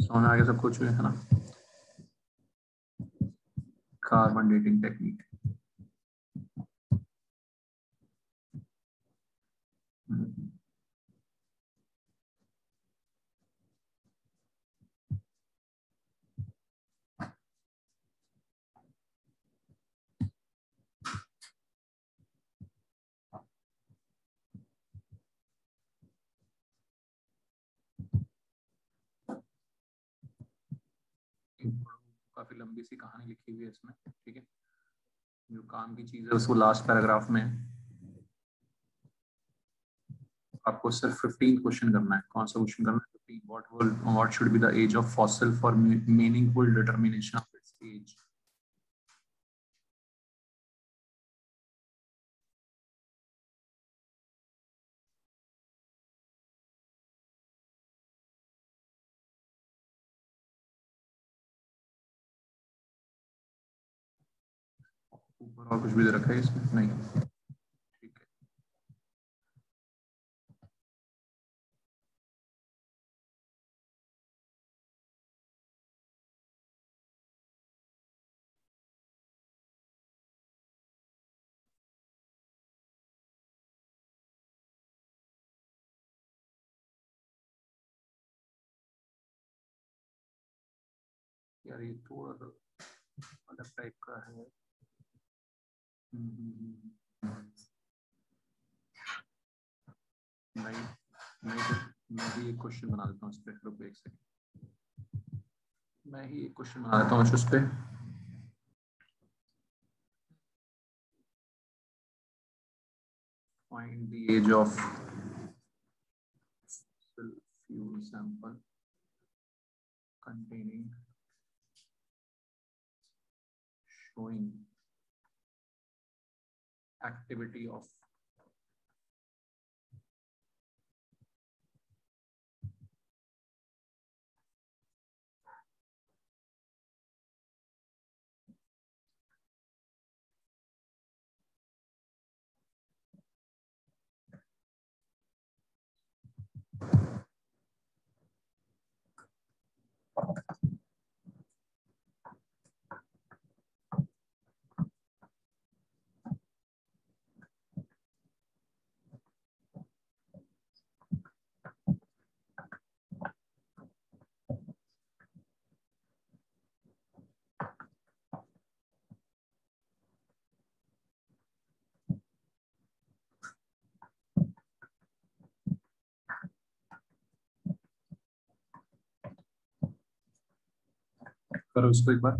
समझ में आ गया सब कुछ है ना। Carbon dating technique. काफी लंबी सी कहानी लिखी हुई है इसमें, ठीक है। जो काम की चीज है उसको लास्ट पैराग्राफ में आपको सिर्फ 15 क्वेश्चन करना है। कौन सा क्वेश्चन करना है? 15। What should be the age of fossil for meaningful determination of its age. ऊपर और कुछ भी दे रखा है इसमें? नहीं, ठीक है। यार ये थोड़ा सा अलग टाइप का है। नहीं नहीं, तो मैं भी एक क्वेश्चन बना देता हूँ इस पे। रुक एक सेकंड, मैं ही एक क्वेश्चन बना देता हूँ उस पे। Find the age of fuel sample containing showing activity of करो इसको एक बार।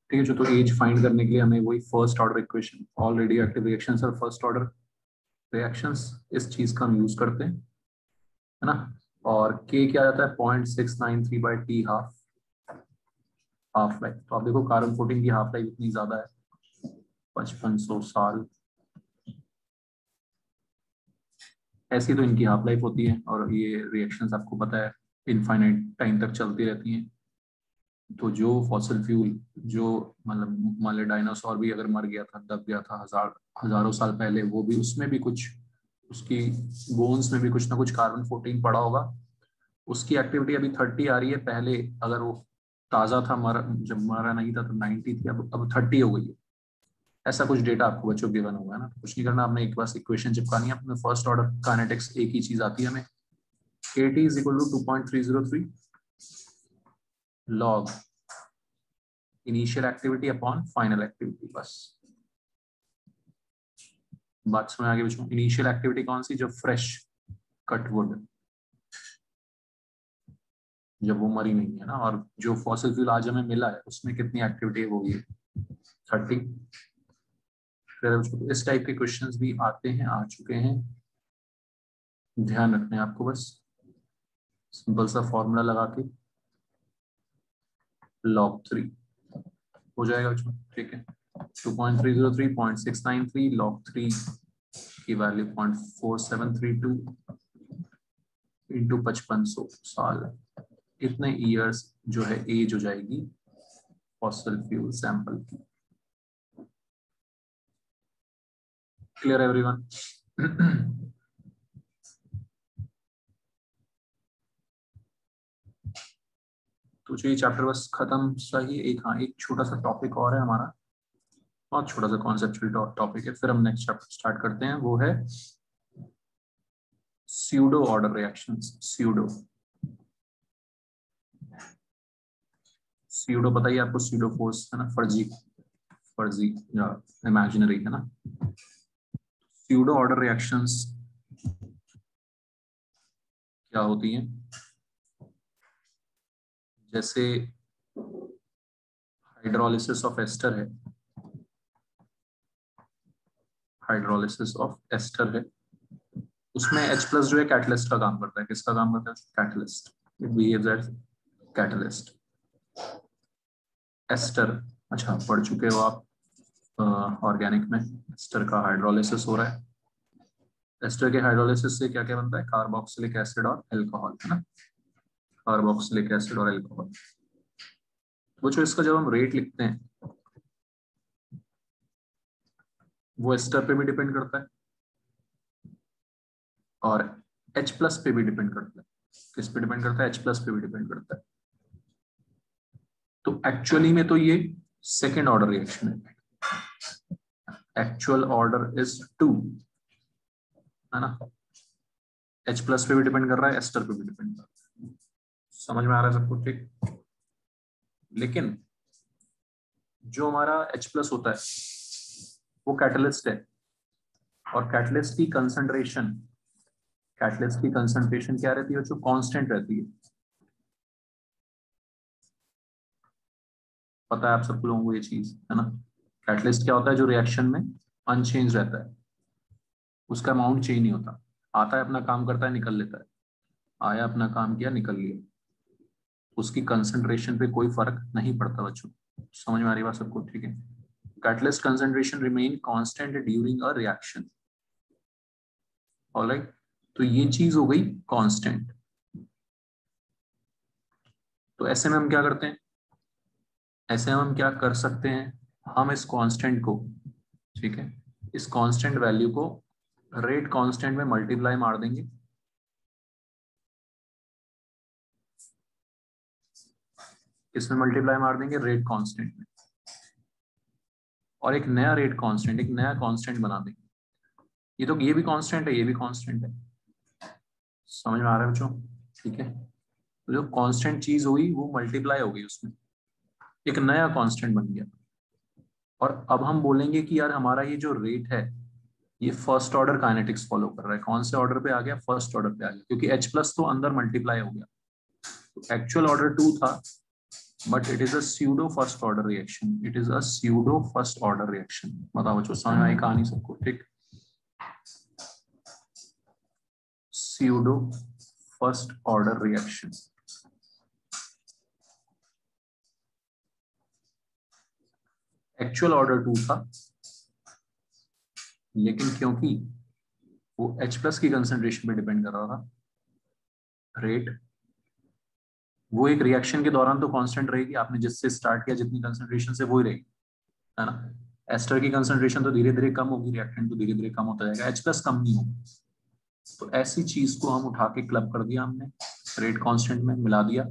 ठीक है, जो तो एज फाइंड करने के लिए हमें वही first order equation, all radio active reactions और फर्स्ट ऑर्डर रिएक्शंस, इस चीज का हम यूज करते हैं, है ना। और के क्या आता है 0.693 by t हाफ लाइफ। तो आप देखो कार्बन 14 की हाफ लाइफ इतनी ज्यादा है, 5500 साल। ऐसी तो इनकी हाफ लाइफ होती है, और ये रिएक्शंस आपको पता है इनफाइनाइट टाइम तक चलती रहती हैं। तो जो फॉसिल फ्यूल, जो मतलब मान लो डायनासोर भी अगर मर गया था, दब गया था हजारों साल पहले, वो भी उसमें भी कुछ, उसकी बोन्स में भी कुछ ना कुछ कार्बन 14 पड़ा होगा। उसकी एक्टिविटी अभी 30 आ रही है, पहले अगर वो ताजा था, जब मरा नहीं था तो 90 थी, अब 30 हो गई है। ऐसा कुछ डेटा आपको बच्चों गिवन हुआ है ना, कुछ नहीं करना, आपने एक बस इक्वेशन चिपकानी है अपने फर्स्ट ऑर्डर काइनेटिक्स, एक ही चीज आती है हमें, KT is equal to 2.303 log initial activity upon final activity. बस बात समझ आगे बच्चों। इनिशियल एक्टिविटी कौन सी, जो फ्रेश कट वुड, जब वो मरी नहीं है ना, और जो फॉसिल फ्यूल आज हमें मिला है उसमें कितनी एक्टिविटी होगी 30। फिर बच्चों इस टाइप के क्वेश्चंस भी आते हैं, आ चुके हैं, ध्यान रखना है आपको। बस सिंपल सा फॉर्मूला लगा के log 3 हो जाएगा बच्चों, ठीक है। 2.303 0.693 log 3 की वैल्यू 0.4732 इंटू 5500 साल, इतने ईयर्स जो है एज हो जाएगी फॉसिल फ्यूल सैंपल की। Clear everyone? तो ये चैप्टर बस खत्म सही। एक, हाँ, एक छोटा सा टॉपिक और है हमारा, बहुत छोटा सा कॉन्सेप्चुअल टॉपिक है, फिर हम नेक्स्ट चैप्टर स्टार्ट करते हैं। वो है pseudo order reactions. Pseudo pseudo पता ही आपको, स्यूडो फोर्स है ना, फर्जी, फर्जी या इमेजिनरी, है ना। स्यूडो ऑर्डर रिएक्शंस क्या होती हैं? जैसे हाइड्रोलिसिस ऑफ एस्टर है, हाइड्रोलिसिस ऑफ एस्टर है, उसमें H प्लस जो है कैटलिस्ट का काम करता है। किसका काम करता है? Catalyst. It behaves as catalyst. Ester, अच्छा पढ़ चुके हो आप ऑर्गेनिक में, एस्टर का हाइड्रोलिसिस हो रहा है। एस्टर के हाइड्रोलिसिस से क्या क्या बनता है? कार्बोक्सिलिक एसिड और एल्कोहल, है ना। कार्बोक्सिलिक एसिड और एल्कोहल। वो जो इसका जब हम रेट लिखते हैं, वो एस्टर पे भी डिपेंड करता है और H प्लस पे भी डिपेंड करता है। किस पे डिपेंड करता है? H प्लस पे भी डिपेंड करता है। तो एक्चुअली में तो ये सेकेंड ऑर्डर रिएक्शन है, एक्चुअल ऑर्डर इज 2, है ना। H प्लस पे भी डिपेंड कर रहा है, एस्टर पे भी डिपेंड कर रहा है। समझ में आ रहा है सबको? ठीक। लेकिन जो हमारा H प्लस होता है वो कैटलिस्ट है, और कैटलिस्ट की कंसंट्रेशन क्या रहती है? जो कांस्टेंट रहती है। पता है आप सब लोगों को ये चीज, है ना। कैटलिस्ट क्या होता है? जो रिएक्शन में अनचेंज रहता है, उसका अमाउंट चेंज नहीं होता। आता है, अपना काम करता है, निकल लेता है। आया, अपना काम किया, निकल लिया, उसकी कंसंट्रेशन पे कोई फर्क नहीं पड़ता बच्चों। समझ में आ रही बात सबको? ठीक है। Catalyst concentration remain constant during a reaction. Alright, तो ये चीज हो गई कांस्टेंट। तो ऐसे में हम क्या करते हैं? ऐसे में हम क्या कर सकते हैं? हम इस कांस्टेंट को, ठीक है, इस कांस्टेंट वैल्यू को रेट कांस्टेंट में मल्टीप्लाई मार देंगे। इसमें मल्टीप्लाई मार देंगे रेट कांस्टेंट में, और एक नया रेट कांस्टेंट, एक नया कांस्टेंट बना देंगे। ये भी कांस्टेंट है, ये भी कांस्टेंट है। समझ में आ रहा है बच्चों? ठीक है। तो जो कांस्टेंट चीज हुई वो मल्टीप्लाई हो गई, उसमें एक नया कांस्टेंट बन गया। और अब हम बोलेंगे कि यार हमारा ये जो रेट है ये फर्स्ट ऑर्डर काइनेटिक्स फॉलो कर रहा है। कौन से ऑर्डर पे आ गया? फर्स्ट ऑर्डर पे आ गया, क्योंकि H प्लस तो अंदर मल्टीप्लाई हो गया। तो एक्चुअल ऑर्डर 2 था, but it is a pseudo first order reaction. It is a pseudo first order reaction. बताओ बच्चों, समझ आई कहानी सबको? ठीक, pseudo first order reaction. Actual order 2 था, लेकिन क्योंकि वो H प्लस की कंसेंट्रेशन पे डिपेंड कर रहा था रेट, वो एक रिएक्शन के दौरान तो कांस्टेंट रहेगी। आपने जिससे स्टार्ट किया जितनी कंसेंट्रेशन से, वो ही रहेगी, है ना। एस्टर की कंसेंट्रेशन तो धीरे धीरे कम होगी, रिएक्टेंट तो धीरे धीरे कम होता जाएगा, H प्लस कम नहीं होगा। तो ऐसी चीज को हम उठा के क्लब कर दिया हमने, रेट कांस्टेंट में मिला दिया।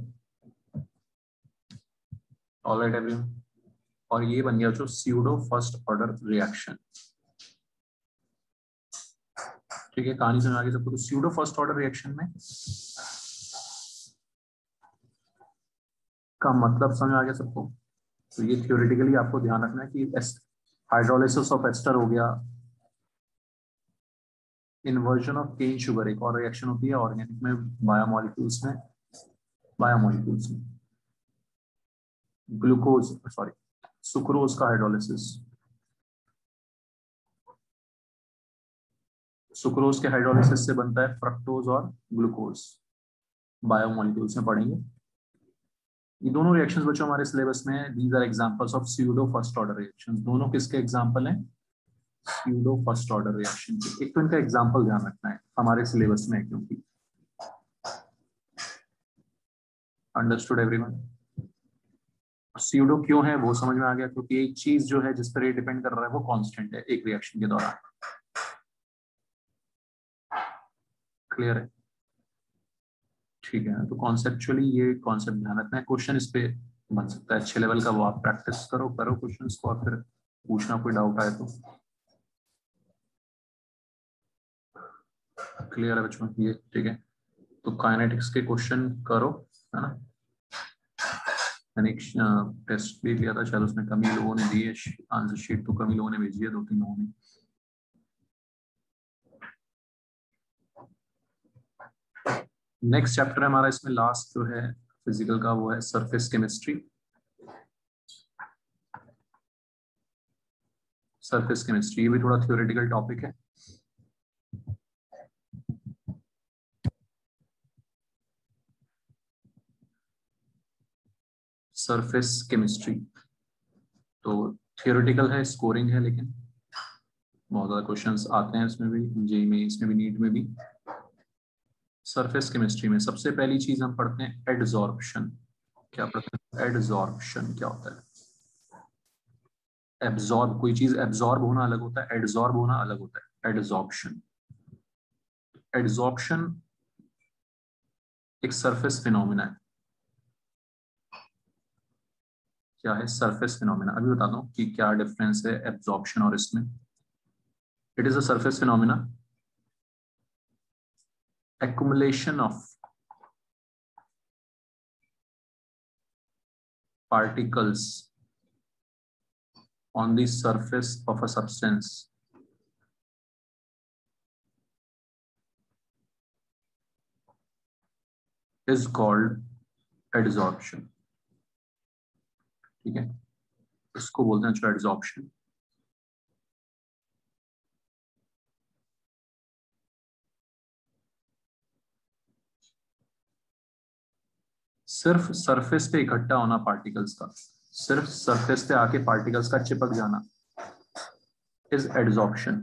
ऑलराइट एवरीवन, और ये बन गया जो स्यूडो फर्स्ट ऑर्डर रिएक्शन। ठीक है, कहानी समझ आ गई सबको? तो स्यूडो फर्स्ट ऑर्डर रिएक्शन में का मतलब समझ आ गया सबको? तो ये थियोरेटिकली आपको ध्यान रखना है कि हाइड्रोलिसिस ऑफ एस्टर हो गया, इन्वर्जन ऑफ केन शुगर एक और रिएक्शन होती है ऑर्गेनिक में, बायोमोलिक्यूल्स में, ग्लूकोज सॉरी सुक्रोज का हाइड्रोलिसिस। सुक्रोज के हाइड्रोलिसिस से बनता है फ्रक्टोज और ग्लूकोज, बायोमोलिक्यूल्स में पढ़ेंगे। ये दोनों रिएक्शंस बच्चों हमारे सिलेबस में है। These are examples of pseudo first order reactions. दोनों किसके एग्जांपल हैं? स्यूडो फर्स्ट ऑर्डर रिएक्शन के। एक तो इनका एग्जांपल ध्यान रखना है, हमारे सिलेबस में है क्योंकि। Understood everyone? स्यूडो क्यों है वो समझ में आ गया, क्योंकि एक चीज जो है जिस पर ये डिपेंड कर रहा है वो कांस्टेंट है एक रिएक्शन के दौरान। क्लियर है? ठीक है, तो कॉन्सेप्चुअली ये कॉन्सेप्ट ध्यान रखना है। क्वेश्चन इस पे बन सकता है अच्छे लेवल का, वो आप प्रैक्टिस करो क्वेश्चंस को, और फिर पूछना कोई डाउट आए तो। क्लियर है बच्चों ये? ठीक है, तो काइनेटिक्स के क्वेश्चन करो, है ना। मैंने एक टेस्ट भी लिया था, शायद उसमें कमी लोगों ने दी है, आंसर शीट तो कमी लोगों ने भेजी है, 2-3 लोगों ने। नेक्स्ट चैप्टर है हमारा इसमें लास्ट जो है फिजिकल का, वो है सरफेस केमिस्ट्री। सरफेस केमिस्ट्री ये भी थोड़ा थ्योरेटिकल टॉपिक है। सरफेस केमिस्ट्री तो थियोरेटिकल है, स्कोरिंग है, लेकिन बहुत ज्यादा क्वेश्चंस आते हैं इसमें भी, जेईई में, इसमें भी, नीट में भी। सरफेस केमिस्ट्री में सबसे पहली चीज हम पढ़ते हैं एडजॉर्प्शन। क्या पढ़ते हैं? एडजॉर्प्शन क्या होता है? एब्जॉर्ब, कोई चीज एब्जॉर्ब होना अलग होता है, एडजॉर्ब होना अलग होता है। एडजॉर्प्शन, एडजॉर्प्शन एक सरफेस फिनोमिना है। क्या है? Surface phenomena. अभी बताता हूँ कि क्या डिफरेंस है एब्जॉर्प्शन और इसमें। It is a surface phenomena, accumulation of particles on the surface of a substance is called adsorption। ठीक है, इसको बोलते हैं जो adsorption। सिर्फ सरफेस पे इकट्ठा होना पार्टिकल्स का, सिर्फ सरफेस पे आके पार्टिकल्स का चिपक जाना इज एडजॉर्प्शन।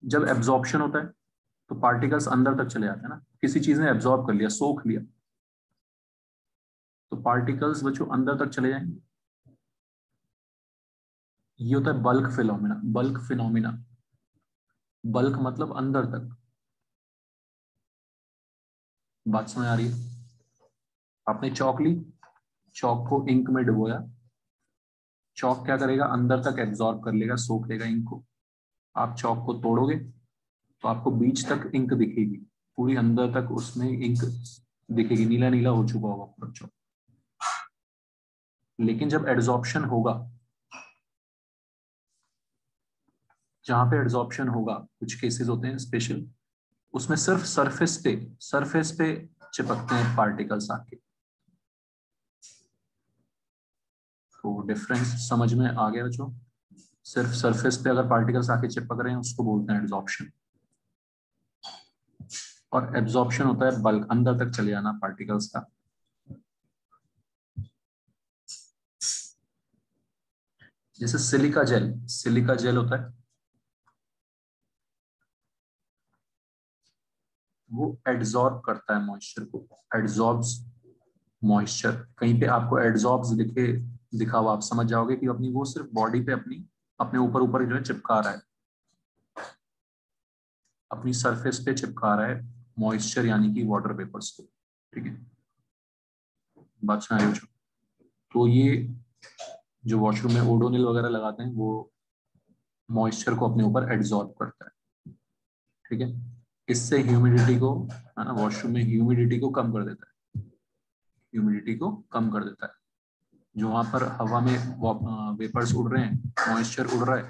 जब एब्जॉर्प्शन होता है तो पार्टिकल्स अंदर तक चले जाते हैं ना, किसी चीज ने एब्जॉर्ब कर लिया, सोख लिया, तो पार्टिकल्स बच्चों अंदर तक चले जाएंगे। ये होता है bulk phenomena. Bulk phenomena, bulk मतलब अंदर तक। बात समझ आ रही है? आपने चौक ली, चौक को इंक में डुबोया, चौक क्या करेगा? अंदर तक एब्जॉर्ब कर लेगा, सोख लेगा इंक को। आप चौक को तोड़ोगे तो आपको बीच तक इंक दिखेगी, पूरी अंदर तक उसमें इंक दिखेगी, नीला नीला हो चुका होगा पूरा चौक। लेकिन जब एड्सॉर्प्शन होगा, जहां पे एड्सॉर्प्शन होगा, कुछ केसेस होते हैं स्पेशल, उसमें सिर्फ सरफेस पे चिपकते हैं पार्टिकल्स आके। तो डिफरेंस समझ में आ गया बच्चों? सिर्फ सरफेस पे अगर पार्टिकल्स आके चिपक रहे हैं उसको बोलते हैं एड्सॉर्प्शन, और एब्जॉर्प्शन होता है बल्क, अंदर तक चले जाना पार्टिकल्स का। जैसे सिलिका जेल होता है, वो एड्सॉर्ब करता है मॉइस्चर को, एड्सॉर्ब्स मॉइस्चर। कहीं पे आपको एड्सॉर्ब्स दिखा हुआ, आप समझ जाओगे कि अपनी वो सिर्फ बॉडी पे अपने ऊपर ऊपर जो है चिपका रहा है, अपनी सरफेस पे चिपका रहा है मॉइस्चर यानी कि वाटर वेपर्स को। ठीक है, बात सुना रहे हो? तो ये जो वॉशरूम में ओडोनिल वगैरह लगाते हैं वो मॉइस्चर को अपने ऊपर एड्सॉर्ब करता है। ठीक है, इससे ह्यूमिडिटी को, है ना, वॉशरूम में ह्यूमिडिटी को कम कर देता है, ह्यूमिडिटी को कम कर देता है। जो वहां पर हवा में वेपर्स उड़ रहे हैं, मॉइस्चर उड़ रहा है,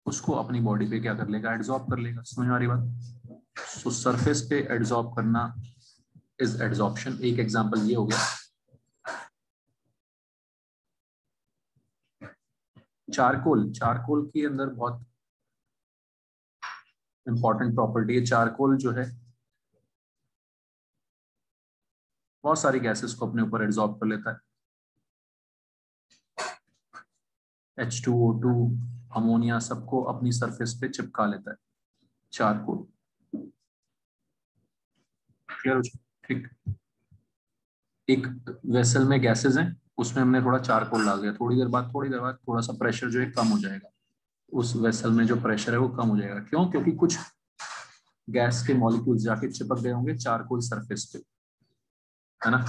उसको अपनी बॉडी पे क्या कर लेगा, एड्सॉर्ब कर लेगा। समझ में आ रही बात? सो सरफेस पे एड्सॉर्ब करना इज एड्सॉर्प्शन। एक एग्जांपल ये हो गया। चारकोल के अंदर बहुत इंपॉर्टेंट प्रॉपर्टी है। चारकोल जो है बहुत सारी गैसेस को अपने ऊपर एड्सॉर्ब कर लेता है। H2O2, अमोनिया, सबको अपनी सरफेस पे चिपका लेता है चारकोल। क्लियर हो? ठीक। एक वेसल में गैसेस हैं, उसमें हमने थोड़ा चारकोल डाल दिया, थोड़ी देर बाद थोड़ा सा प्रेशर जो है कम हो जाएगा, उस वेसल में जो प्रेशर है वो कम हो जाएगा। क्यों? क्योंकि कुछ गैस के मॉलिक्यूल्स जाके चिपक गए होंगे चारकोल सरफेस पे, है ना।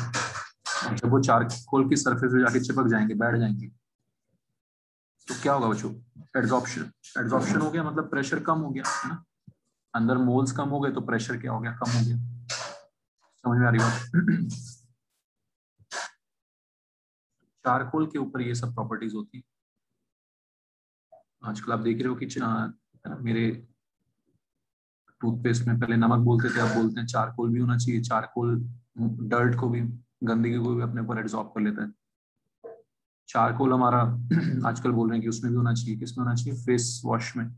जब वो चारकोल की सरफेस पे जाके चिपक जाएंगे, बैठ जाएंगे, तो क्या होगा बच्चों? एड्सॉर्प्शन। एड्सॉर्प्शन हो गया मतलब प्रेशर कम हो गया, है ना। अंदर मोल्स कम हो गए तो प्रेशर क्या हो गया, कम हो गया। समझ में आ रही बात? चारकोल के ऊपर ये सब प्रॉपर्टीज होती है। आजकल आप देख रहे हो कि है ना, मेरे टूथपेस्ट में पहले नमक बोलते थे, अब बोलते हैं चारकोल भी होना चाहिए। चारकोल डर्ट को भी, गंदगी को भी अपने ऊपर एब्जॉर्ब कर लेता है। चारकोल हमारा आजकल बोल रहे हैं कि उसमें भी होना चाहिए। किसमें होना चाहिए? फेस वॉश में।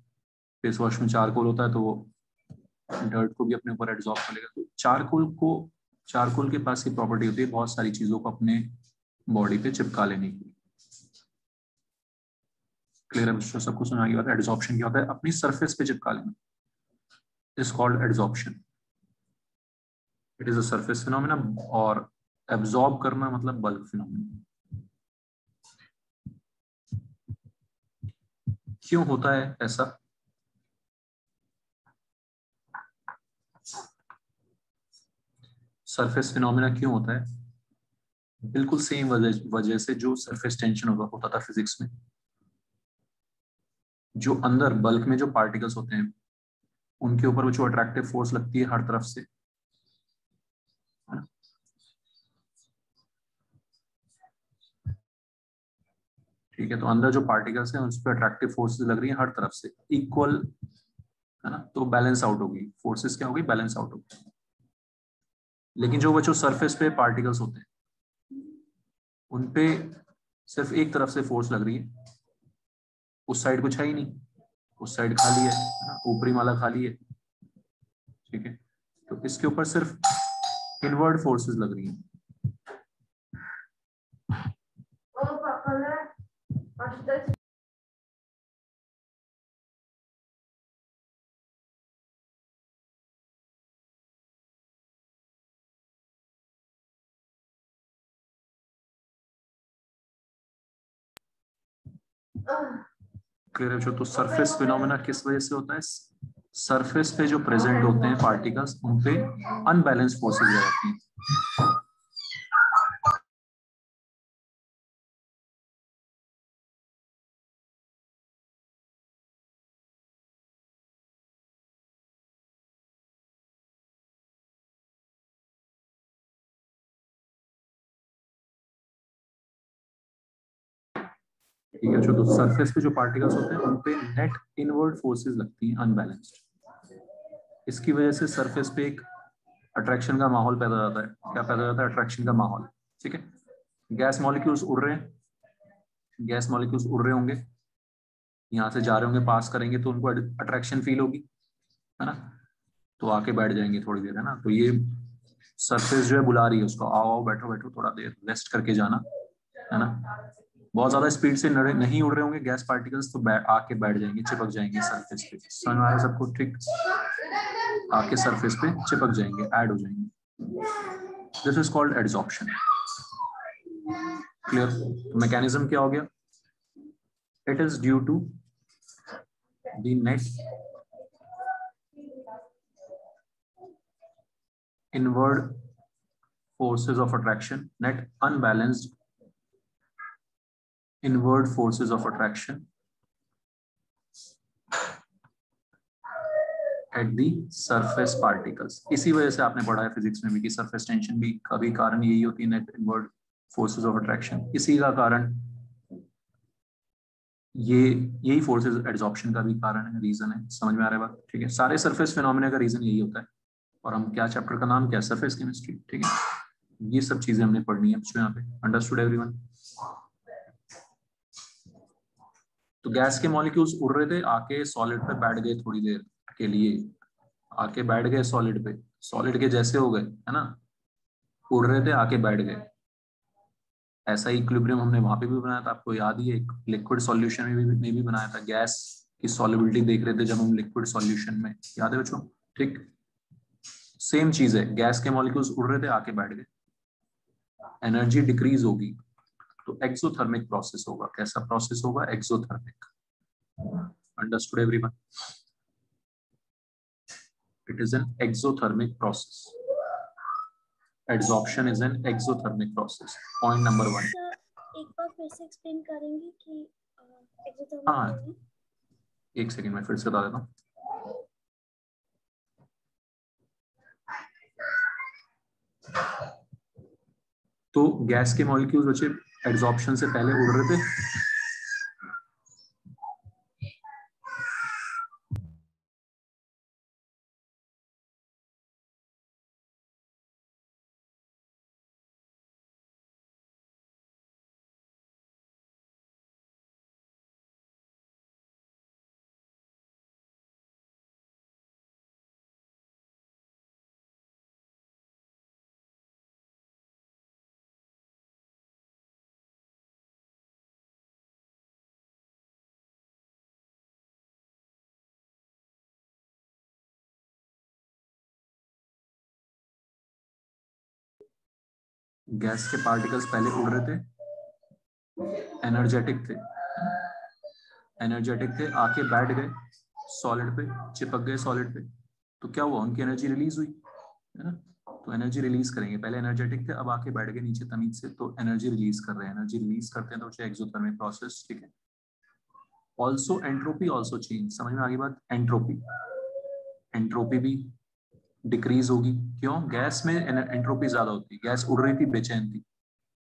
फेस वॉश में चारकोल होता है तो वो डर्ट को भी अपने ऊपर एब्जॉर्ब कर लेगा। तो चारकोल के पास ये प्रॉपर्टी होती है बहुत सारी चीजों को अपने बॉडी पे चिपका लेने की। क्लियर है बच्चों? सबको सुना की बात है? एड्सॉर्प्शन क्या होता है? अपनी सरफेस पे चिपका लेना, is called adsorption. It is a surface phenomena. और एब्जॉर्ब करना मतलब बल्क फिनोमेना। क्यों होता है ऐसा? सरफेस फिनोमेना क्यों होता है? बिल्कुल सेम वजह से जो सरफेस टेंशन होता था फिजिक्स में। जो अंदर बल्क में जो पार्टिकल्स होते हैं उनके ऊपर जो अट्रैक्टिव फोर्स लगती है हर तरफ से, है ना? ठीक है, तो अंदर जो पार्टिकल्स हैं उस पर अट्रैक्टिव फोर्सेस लग रही है हर तरफ से इक्वल, है ना। तो बैलेंस आउट होगी, फोर्सेस क्या होगी, बैलेंस आउट होगी। लेकिन जो बच्चों सरफेस पे पार्टिकल्स होते हैं उनपे सिर्फ एक तरफ से फोर्स लग रही है, उस साइड कुछ है ही नहीं, उस साइड खाली है ना, ऊपरी माला खाली है। ठीक है, तो इसके ऊपर सिर्फ इनवर्ड फोर्सेस लग रही हैं। क्लियर है बच्चों? तो सरफेस फिनोमेना किस वजह से होता है? सरफेस पे जो प्रेजेंट होते हैं पार्टिकल्स उन पे अनबैलेंस फोर्सेस रहती हैं। ठीक है, तो सरफेस पे जो पार्टिकल्स होते हैं उन पे नेट इनवर्ड फोर्सेस लगती हैं अनबैलेंस्ड। इसकी वजह से सरफेस पे एक अट्रैक्शन का माहौल पैदा हो जाता है। क्या पैदा हो जाता है? अट्रैक्शन का माहौल। ठीक है, गैस मॉलिक्यूल्स उड़ रहे हैं, गैस मॉलिक्यूल्स उड़ रहे होंगे, यहाँ से जा रहे होंगे, पास करेंगे तो उनको अट्रैक्शन फील होगी, है ना, तो आके बैठ जाएंगे थोड़ी देर, है ना। तो ये सरफेस जो है बुला रही है उसको, आओ आओ बैठो बैठो, थोड़ा देर रेस्ट करके जाना, है ना। बहुत ज्यादा स्पीड से नहीं उड़ रहे होंगे गैस पार्टिकल्स, तो आके बैठ जाएंगे, चिपक जाएंगे सरफेस पे। समझ में आ रहा है सबको? ठीक, आके सरफेस पे चिपक जाएंगे, ऐड हो जाएंगे। This is called adsorption. Clear? तो मैकेनिज्म क्या हो गया? It is due to the net inward forces of attraction, net unbalanced inward forces of attraction at the surface particles। इसी वजह से आपने पढ़ा है फिजिक्स में भी कि सरफेस टेंशन भी कभी कारण यही होती है, net inward forces of attraction. इसी का कारण ये, यही फोर्सेस एड्सॉर्प्शन का भी कारण है, रीजन है। समझ में आ रहा है बात? ठीक है, सारे सरफेस फिनोमेना का रीजन यही होता है। और हम क्या, चैप्टर का नाम क्या है? Surface chemistry. ठीक है, ये सब चीजें हमने पढ़नी है बच्चों यहाँ पे। Understood everyone? तो गैस के मॉलिक्यूल्स उड़ रहे थे, आके सॉलिड पे बैठ गए थोड़ी देर के लिए, आके बैठ गए सॉलिड पे, सॉलिड के जैसे हो गए, है ना, उड़ रहे थे आके बैठ गए। ऐसा ही इक्विलिब्रियम हमने वहां पे भी बनाया था, आपको याद ही है, एक लिक्विड सॉल्यूशन में भी बनाया था। गैस की सॉलिबिलिटी देख रहे थे जब हम लिक्विड सॉल्यूशन में, याद है बच्चों? ठीक, सेम चीज है, गैस के मॉलिक्यूल्स उड़ रहे थे आके बैठ गए, एनर्जी डिक्रीज होगी तो एक्सोथर्मिक प्रोसेस होगा। कैसा प्रोसेस होगा? Exothermic. Understood everyone? It is an exothermic process. Adsorption is an exothermic process. Point number 1. Sir एक बार फिर से एक्सप्लेन करेंगे कि एक्सोथर्मिक हाँ, क्या है? एक सेकंड में फिर से बता देता हूँ। तो गैस के मॉलिक्यूल्स बच्चे एड्सॉर्प्शन से पहले उड़ रहे थे, गैस के पार्टिकल्स पहले उड़ रहे थे, एनर्जेटिक थे, एनर्जेटिक थे, आके बैठ गए सॉलिड पे, चिपक गए सॉलिड पे, तो क्या हुआ? उनकी एनर्जी रिलीज हुई, है ना। तो एनर्जी रिलीज करेंगे, पहले एनर्जेटिक थे, अब आके बैठ गए नीचे तमीज से, तो एनर्जी रिलीज कर रहे हैं। एनर्जी रिलीज करते हैं तो उसे एक्सोथर्मिक प्रोसेस। ठीक है, ऑल्सो एंट्रोपी ऑल्सो चेंज। समझ में आ गई बात? एंट्रोपी, एंट्रोपी भी डिक्रीज होगी। क्यों? गैस में एंट्रोपी ज्यादा होती है, गैस उड़ रही थी, बेचैन थी।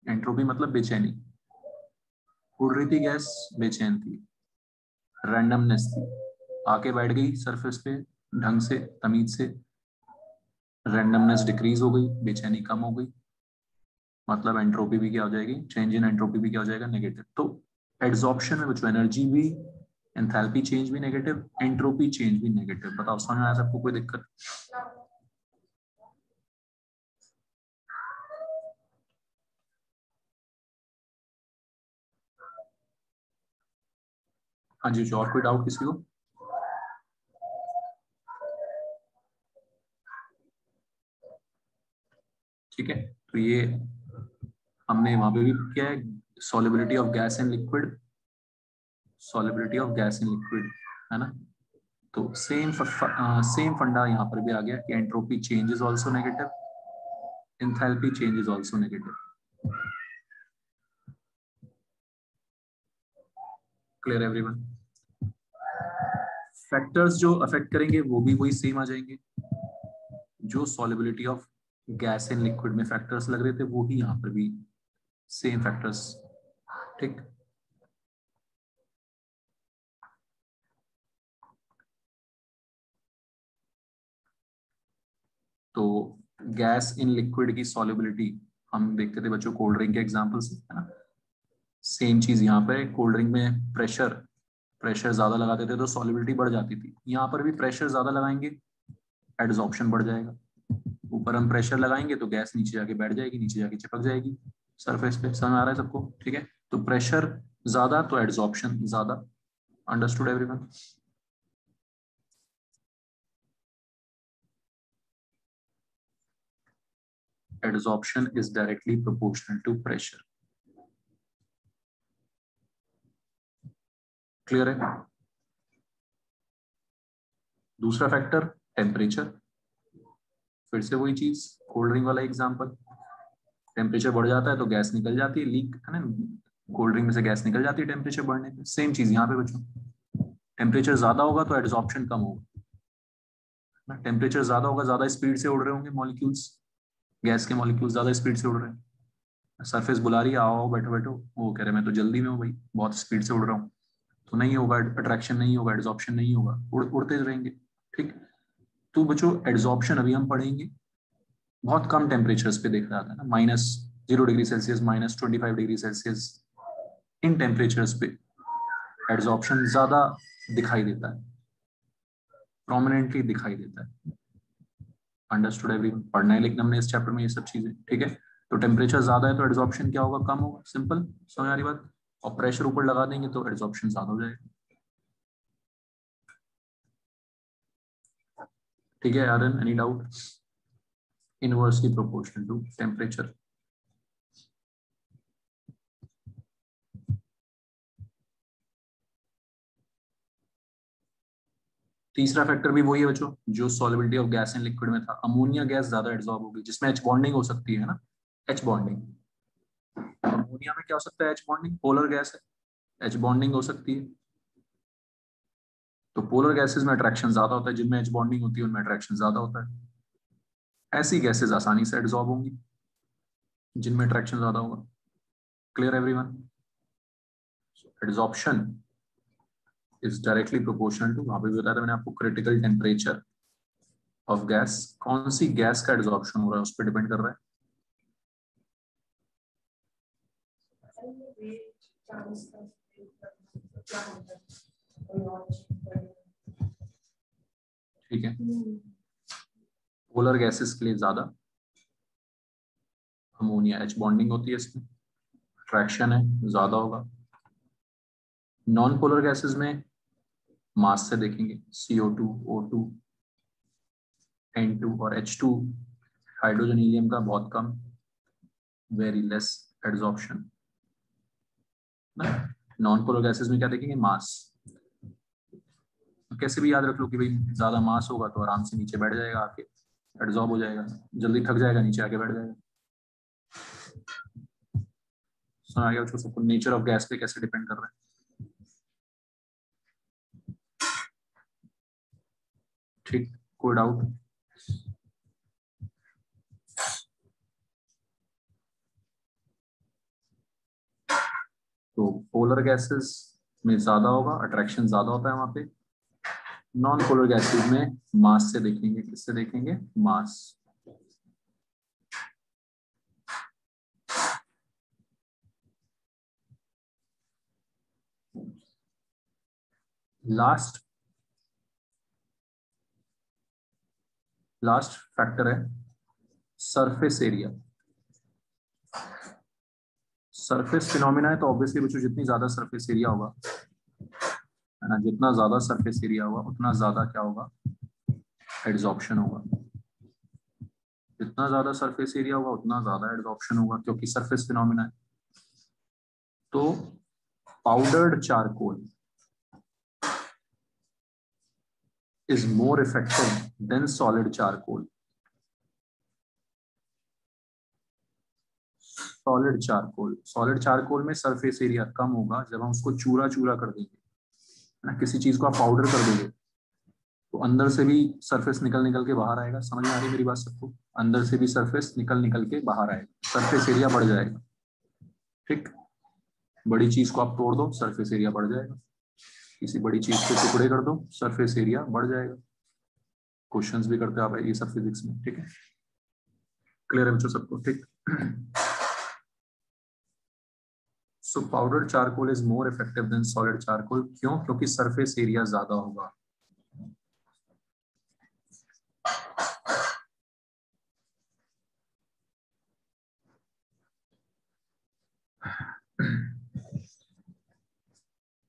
एंट्रोपी मतलब बेचैनी, उड़ रही थी गैस, बेचैन थी, रैंडमनेस थी, आके बैठ गई सरफेस पे ढंग से, तमीज से, रैंडमनेस डिक्रीज हो गई, बेचैनी कम हो गई, मतलब एंट्रोपी भी क्या हो जाएगी? चेंज इन एंट्रोपी भी क्या हो जाएगा? नेगेटिव। तो एड्सॉर्प्शन में बच्चों एनर्जी भी, एंथैल्पी चेंज भी नेगेटिव, एंट्रोपी चेंज भी नेगेटिव। बताओ समझ में आया सबको? कोई दिक्कत? हाँ जी, और कोई डाउट किसी को? ठीक है, तो ये हमने वहां पे भी किया है, solubility of gas in liquid, solubility of gas in liquid, है ना। तो सेम फंडा यहाँ पर भी आ गया कि entropy change is also negative, enthalpy change is also negative. Clear everyone? Factors जो अफेक्ट करेंगे वो भी वही सेम आ जाएंगे, जो solubility of gas in liquid में फैक्टर्स लग रहे थे वो ही यहाँ पर भी सेम फैक्टर्स। ठीक, तो गैस इन लिक्विड की सॉल्युबिलिटी हम देखते थे बच्चों कोल्ड ड्रिंक के एग्जांपल से, है ना। सेम चीज यहाँ पे कोल्ड ड्रिंक में प्रेशर ज्यादा लगाते थे तो सॉल्युबिलिटी बढ़ जाती थी। यहाँ पर भी प्रेशर ज्यादा लगाएंगे एड्सॉर्प्शन बढ़ जाएगा। ऊपर हम प्रेशर लगाएंगे तो गैस नीचे जाके बैठ जाएगी, नीचे जाके चिपक जाएगी सरफेस पे। समझ आ रहा है सबको? ठीक है, तो प्रेशर ज्यादा तो एड्सॉर्प्शन ज्यादा। Understood everyone? Adsorption is directly proportional to pressure. Clear है? दूसरा फैक्टर टेम्परेचर। फिर से वही चीज, कोल्ड ड्रिंक वाला एग्जांपल। टेम्परेचर बढ़ जाता है तो गैस निकल जाती है, लीक है ना, कोल्ड ड्रिंक में से गैस निकल जाती है टेम्परेचर बढ़ने पे। सेम चीज यहाँ पे बच्चों, टेम्परेचर ज्यादा होगा तो एड्सॉर्प्शन कम होगा। टेम्परेचर ज्यादा होगा, ज्यादा स्पीड से उड़ रहे होंगे मॉलिक्यूल्स, गैस के मॉलिक्यूल्स ज्यादा स्पीड से उड़ रहे हैं। सरफेस बुला रही है आओ बैठो बैठो, वो कह रहे मैं तो जल्दी में हूँ भाई, बहुत स्पीड से उड़ रहा हूँ, तो नहीं होगा अट्रैक्शन, नहीं होगा एड्सॉर्प्शन, नहीं होगा, उड़ते रहेंगे। ठीक, तो बच्चों एड्सॉर्प्शन अभी हम पढ़ेंगे बहुत कम टेम्परेचर्स पे देखा जाता है ना, -0°C, -25°C इन टेम्परेचर्स पे एड्सॉर्प्शन ज्यादा दिखाई देता है, प्रोमिनेंटली दिखाई देता है। Understood everyone? पढ़ना है लिखना हमने इस चैप्टर में ये सब चीजें। ठीक है, तो टेम्परेचर ज्यादा है तो एड्सॉर्प्शन क्या होगा? कम होगा, सिंपल, समझ आ रही बात। और प्रेशर ऊपर लगा देंगे तो एड्सॉर्प्शन ज्यादा हो जाएगा। ठीक है Aryan, any doubt? Inversely proportional to temperature. तीसरा फैक्टर भी वही है बच्चों जो solubility of gas in liquid में था। अमोनिया गैस ज्यादा एब्जॉर्ब होगी, जिसमें एच बॉन्डिंग हो सकती है ना, एच बॉन्डिंग। अमोनिया में क्या हो सकता है? एच बॉन्डिंग, पोलर गैस है, एच बॉन्डिंग हो सकती है। तो पोलर गैसेस में अट्रैक्शन ज्यादा होता है, जिनमें एच बॉन्डिंग होती है उनमें अट्रैक्शन ज्यादा होता है। ऐसी गैसेस आसानी से एब्जॉर्ब होंगी जिनमें अट्रैक्शन ज्यादा होगा। Clear everyone? Absorption is directly proportional to, वहां पे भी बताया था मैंने आपको, क्रिटिकल टेम्परेचर ऑफ गैस। कौन सी गैस का एब्जॉर्प्शन हो रहा है उस पर डिपेंड कर रहा है। ठीक है, पोलर गैसेस के लिए ज्यादा अमोनिया, एच बॉन्डिंग होती है इसमें, अट्रैक्शन है ज्यादा होगा। नॉन पोलर गैसेस में मास से देखेंगे, CO2, O2, N2 और H2, हाइड्रोजन हीलियम का बहुत कम, very less adsorption. Non polar gases में क्या देखेंगे? मास। कैसे भी याद रख लो कि भाई ज्यादा मास होगा तो आराम से नीचे बैठ जाएगा, आके एड्सॉर्ब हो जाएगा, जल्दी थक जाएगा, नीचे आके बैठ जाएगा। सुना गया उसको सबको? नेचर ऑफ गैस पे कैसे डिपेंड कर रहा है। ठीक, कोई डाउट? तो पोलर गैसेस में ज्यादा होगा, अट्रैक्शन ज्यादा होता है वहां पे। नॉन पोलर गैसेस में मास से देखेंगे, किससे देखेंगे? मास। लास्ट फैक्टर है सरफेस एरिया। सरफेस फिनोमिना है तो ऑब्वियसली बच्चों जितनी ज्यादा सरफेस एरिया होगा, है ना, जितना ज्यादा सरफेस एरिया होगा उतना ज्यादा क्या होगा? एड्सॉर्प्शन होगा। जितना ज्यादा सरफेस एरिया होगा उतना ज्यादा एड्सॉर्प्शन होगा, क्योंकि सरफेस फिनोमिना है। तो powdered charcoal is more effective than solid charcoal. Solid charcoal में सरफेस एरिया कम होगा जब हम उसको चूरा चूरा कर देंगे, है ना। किसी चीज को आप पाउडर कर देंगे तो अंदर से भी सरफेस निकल निकल के बाहर आएगा। समझ में आ रही मेरी बात सबको? अंदर से भी सरफेस निकल निकल के बाहर आएगा, सरफेस एरिया बढ़ जाएगा। ठीक, बड़ी चीज को आप तोड़ दो सरफेस एरिया बढ़ जाएगा, किसी बड़ी चीज के टुकड़े कर दो सरफेस एरिया बढ़ जाएगा। क्वेश्चंस भी करते हो आप ये सब फिजिक्स में, ठीक है। क्लियर है बच्चों सबको, ठीक। So powder charcoal is more effective than solid charcoal, क्यों? क्योंकि सरफेस एरिया ज्यादा होगा।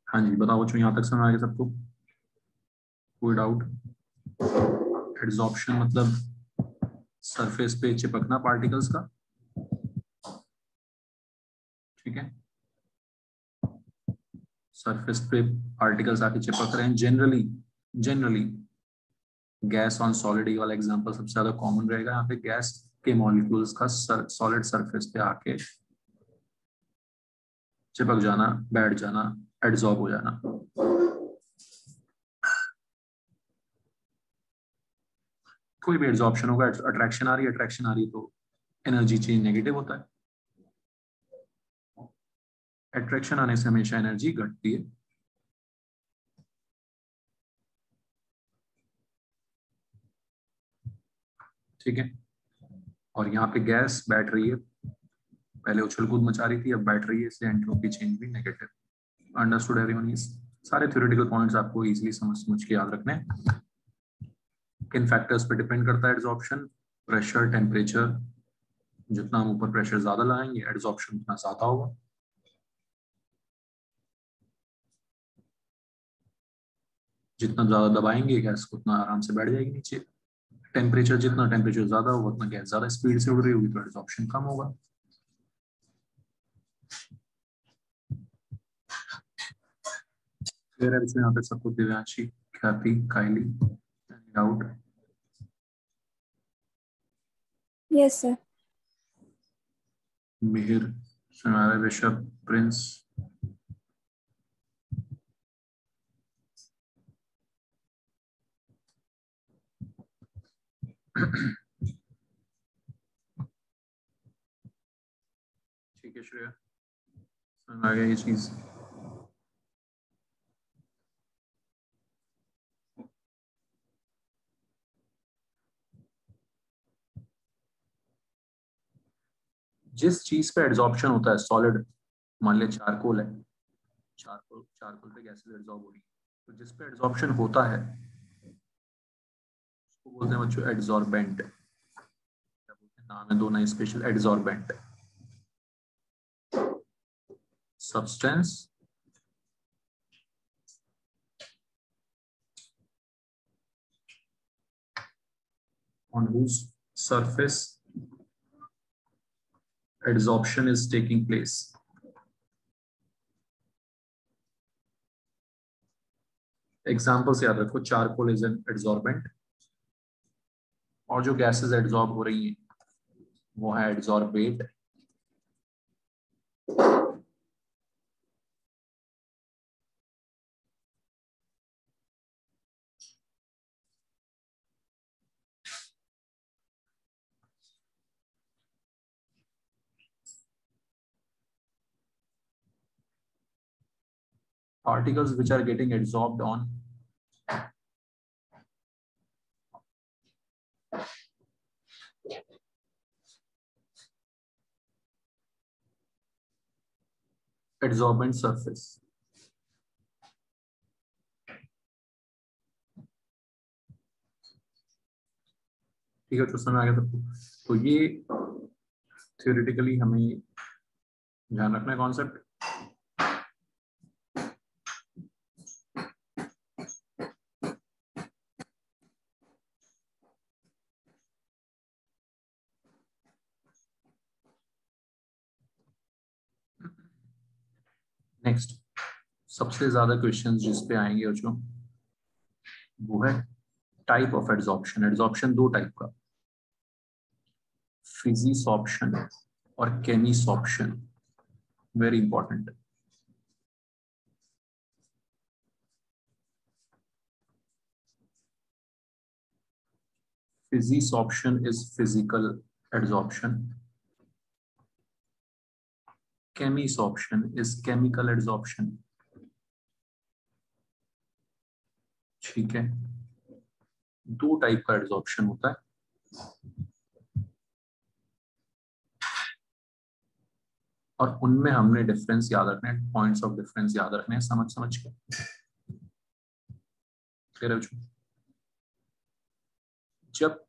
हाँ जी बताओ बच्चों, यहाँ तक समझ आ गया सबको? कोई डाउट? एड्सॉर्प्शन मतलब सरफेस पे चिपकना पार्टिकल्स का, ठीक है। सरफेस पे पार्टिकल्स आके चिपक रहे हैं generally. Generally gas on solid वाला एग्जांपल सबसे ज्यादा कॉमन रहेगा। यहाँ पे गैस के मॉलिक्यूल्स का सॉलिड सरफेस पे आके चिपक जाना, बैठ जाना, एड्सॉर्ब हो जाना। कोई भी एड्सॉर्प्शन होगा, अट्रैक्शन आ रही है तो एनर्जी चेंज नेगेटिव होता है। अट्रैक्शन आने से हमेशा एनर्जी घटती है। ठीक है, और यहाँ पे गैस बैठ रही है, पहले उछल कूद मचा रही थी, अब बैठ रही है, इसलिए एंट्रोपी चेंज भी नेगेटिव। Understood everyone? सारे थ्योरेटिकल पॉइंट्स आपको इजीली समझ के याद रखने हैं। किन फैक्टर्स पे डिपेंड करता है एड्सॉर्प्शन? Pressure, temperature. जितना हम ऊपर प्रेशर ज्यादा लगाएंगे एड्सॉर्प्शन उतना ज्यादा होगा। जितना ज्यादा दबाएंगे गैस उतना आराम से बैठ जाएगी नीचे। जितना टेम्परेचर ज्यादा होगा उतना गैस ज्यादा स्पीड से उड़ रही होगी, तो एड्सॉर्प्शन कम होगा। फिर यहाँ पे सबको Divyanshi, Khyati, Kylie, doubt? Yes sir. Mihir, Sunara, Rishabh, Prince. ठीक है श्रेया, समझ आ गया ये चीज? जिस चीज पे एड्सॉर्प्शन होता है सॉलिड, मान लिया चारकोल है, चारकोल पे गैसेस एड्सॉर्ब हो रही है, तो जिस पे एड्सॉर्प्शन होता है उसको बोलते हैं बच्चों एड्सॉर्बेंट। क्या बोलते हैं, नाम है दो नए special, adsorbent. Substance on whose surface adsorption is taking place. Example से याद रखो, चारकोल इज एन एड्सॉर्बेंट, और जो गैसेस एड्सॉर्ब हो रही हैं वो है adsorbate. Particles which are getting adsorbed on adsorbent surface. ठीक है, तो समझ आ गया सबको? तो ये थियोरेटिकली हमें ध्यान रखना है कॉन्सेप्ट। नेक्स्ट, सबसे ज्यादा क्वेश्चंस जिस पे आएंगे बच्चों वो है टाइप ऑफ एड्सॉर्प्शन। एड्सॉर्प्शन दो टाइप का, फिजिसॉर्प्शन और chemisorption. Very important. Physisorption is physical adsorption, chemissorption is chemical adsorption। ठीक है, दो टाइप का एड्सॉर्प्शन होता है, और उनमें हमने डिफरेंस याद रखना है, पॉइंट्स ऑफ डिफरेंस याद रखने हैं समझ समझ के। क्लियर है बच्चों? जब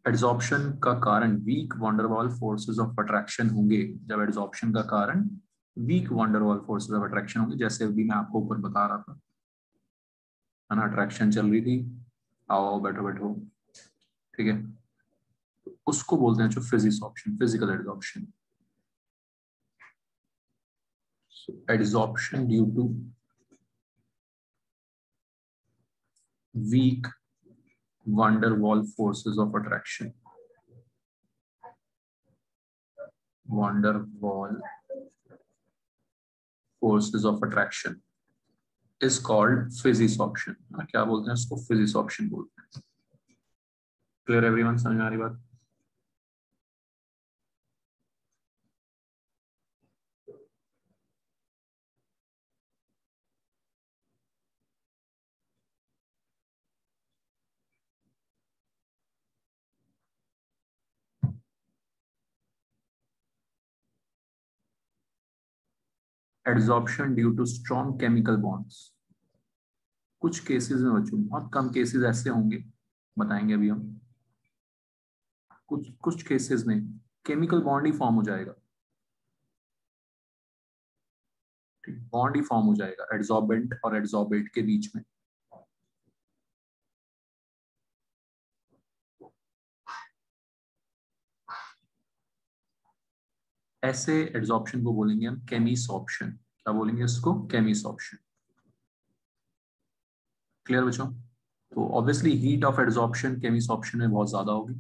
एड्सॉर्प्शन का कारण weak van der waals forces of attraction होंगे, जब एड्सॉर्प्शन का कारण weak van der waals forces of attraction होंगे, जैसे अभी मैं आपको ऊपर बता रहा था, है ना, अट्रैक्शन चल रही थी, आओ आओ बैठो बैठो, ठीक है, तो उसको बोलते हैं जो physisorption, physical adsorption. Adsorption due to weak van der Waal forces of attraction, van der Waal forces of attraction is called physisorption. क्या बोलते हैं इसको? फिजिसॉर्प्शन बोलते हैं। Clear everyone? समझ में आ रही बात? Adsorption due to strong chemical bonds, कुछ केसेस में बच्चों, बहुत कम केसेस ऐसे होंगे, बताएंगे अभी हम, कुछ कुछ केसेस में केमिकल बॉन्ड ही फॉर्म हो जाएगा, ठीक, बॉन्ड ही फॉर्म हो जाएगा एड्सॉर्बेंट और एड्सॉर्बेट के बीच में। ऐसे एड्सॉर्प्शन को बोलेंगे हम केमिसॉर्प्शन। क्या बोलेंगे इसको? केमिसॉर्प्शन। क्लियर बच्चों? तो obviously heat of adsorption chemisorption में बहुत ज्यादा होगी।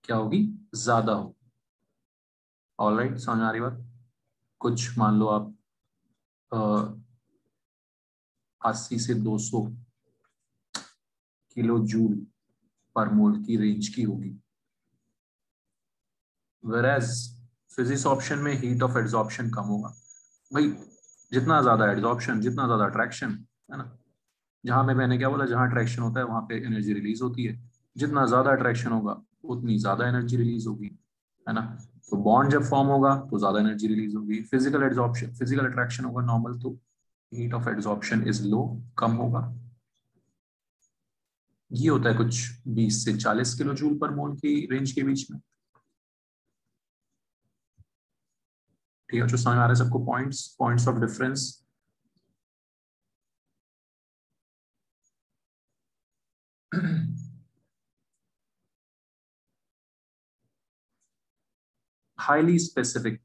क्या होगी? ज्यादा होगी। ऑलराइट, समझ आ रही बात? कुछ मान लो आप 80 से 200 किलो जूल पर मोल की रेंज की होगी, वेराज फिजिसॉर्प्शन में हीट ऑफ एड्सॉर्प्शन कम होगा। भाई जितना ज्यादा एड्सॉर्प्शन, जितना ज्यादा अट्रैक्शन, है ना, जहां पे मैंने क्या बोला, जहां अट्रैक्शन होता है वहां पे एनर्जी रिलीज होती है, जितना ज्यादा अट्रैक्शन होगा उतनी ज्यादा एनर्जी रिलीज होगी, है ना। तो बॉन्ड जब फॉर्म होगा तो ज्यादा एनर्जी रिलीज होगी। फिजिकल एड्सॉर्प्शन, फिजिकल अट्रैक्शन होगा नॉर्मल, तो heat of adsorption is low, कम होगा। ये होता है कुछ 20 से 40 किलो जूल पर मोल की रेंज के बीच में। ठीक है, जो समझ आ रहा है सबको points, points of difference? Highly specific,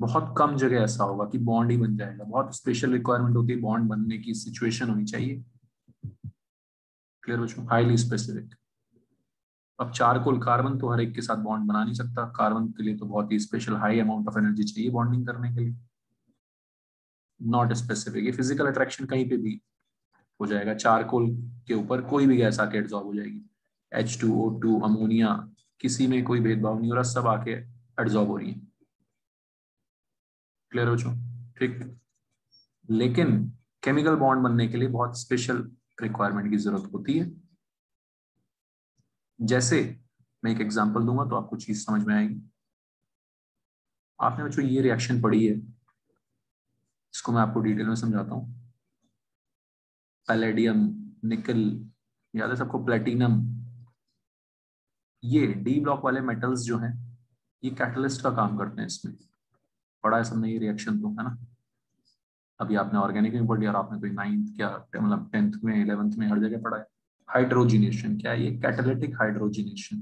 बहुत कम जगह ऐसा होगा कि बॉन्ड ही बन जाएगा, बहुत स्पेशल रिक्वायरमेंट होती है बॉन्ड बनने की, सिचुएशन होनी चाहिए। क्लियर बच्चों? Highly specific. अब चारकोल, कार्बन तो हर एक के साथ बॉन्ड बना नहीं सकता, कार्बन के लिए तो बहुत ही special high amount of energy चाहिए बॉन्डिंग करने के लिए। नॉट स्पेसिफिक, ये फिजिकल अट्रैक्शन कहीं पे भी हो जाएगा, चारकोल के ऊपर कोई भी गैस आके एड्सॉर्ब हो जाएगी, H2O2 अमोनिया, किसी में कोई भेदभाव नहीं हो रहा, सब आके एड्सॉर्ब हो रही है। क्लियर बच्चों? ठीक। लेकिन केमिकल बॉन्ड बनने के लिए बहुत स्पेशल रिक्वायरमेंट की जरूरत होती है। जैसे मैं एक एग्जांपल दूंगा तो आपको चीज समझ में आएगी। आपने बच्चों ये रिएक्शन पढ़ी है, इसको मैं आपको डिटेल में समझाता हूँ। पैलेडियम, निकल, याद है सबको, प्लेटिनम, ये डी ब्लॉक वाले मेटल्स जो हैं, ये कैटलिस्ट का काम करते हैं इसमें। पढ़ा है सबने ये रिएक्शन तो, है ना। अभी आपने ऑर्गेनिक में पढ़ लिया, और आपने कोई 9th क्या मतलब 10th में 11th में हर जगह पढ़ा है। हाइड्रोजिनेशन क्या है? ये कैटालिटिक हाइड्रोजिनेशन।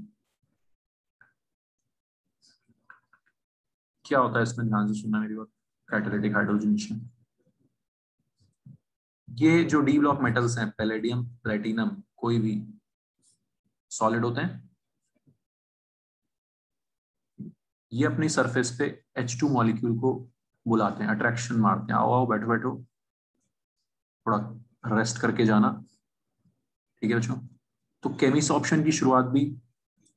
क्या होता है इसमें? ध्यान से सुनना मेरी बात। कैटालिटिक हाइड्रोजिनेशन, ये जो डी ब्लॉक मेटल्स हैं, पैलेडियम, प्लेटिनम, कोई भी सॉलिड होते हैं, ये अपनी सरफेस पे H2 मॉलिक्यूल को बुलाते हैं, अट्रैक्शन मारते हैं, आओ आओ बैठो बैठो, थोड़ा रेस्ट करके जाना। ठीक है बच्चों? तो केमिसॉर्प्शन की शुरुआत भी,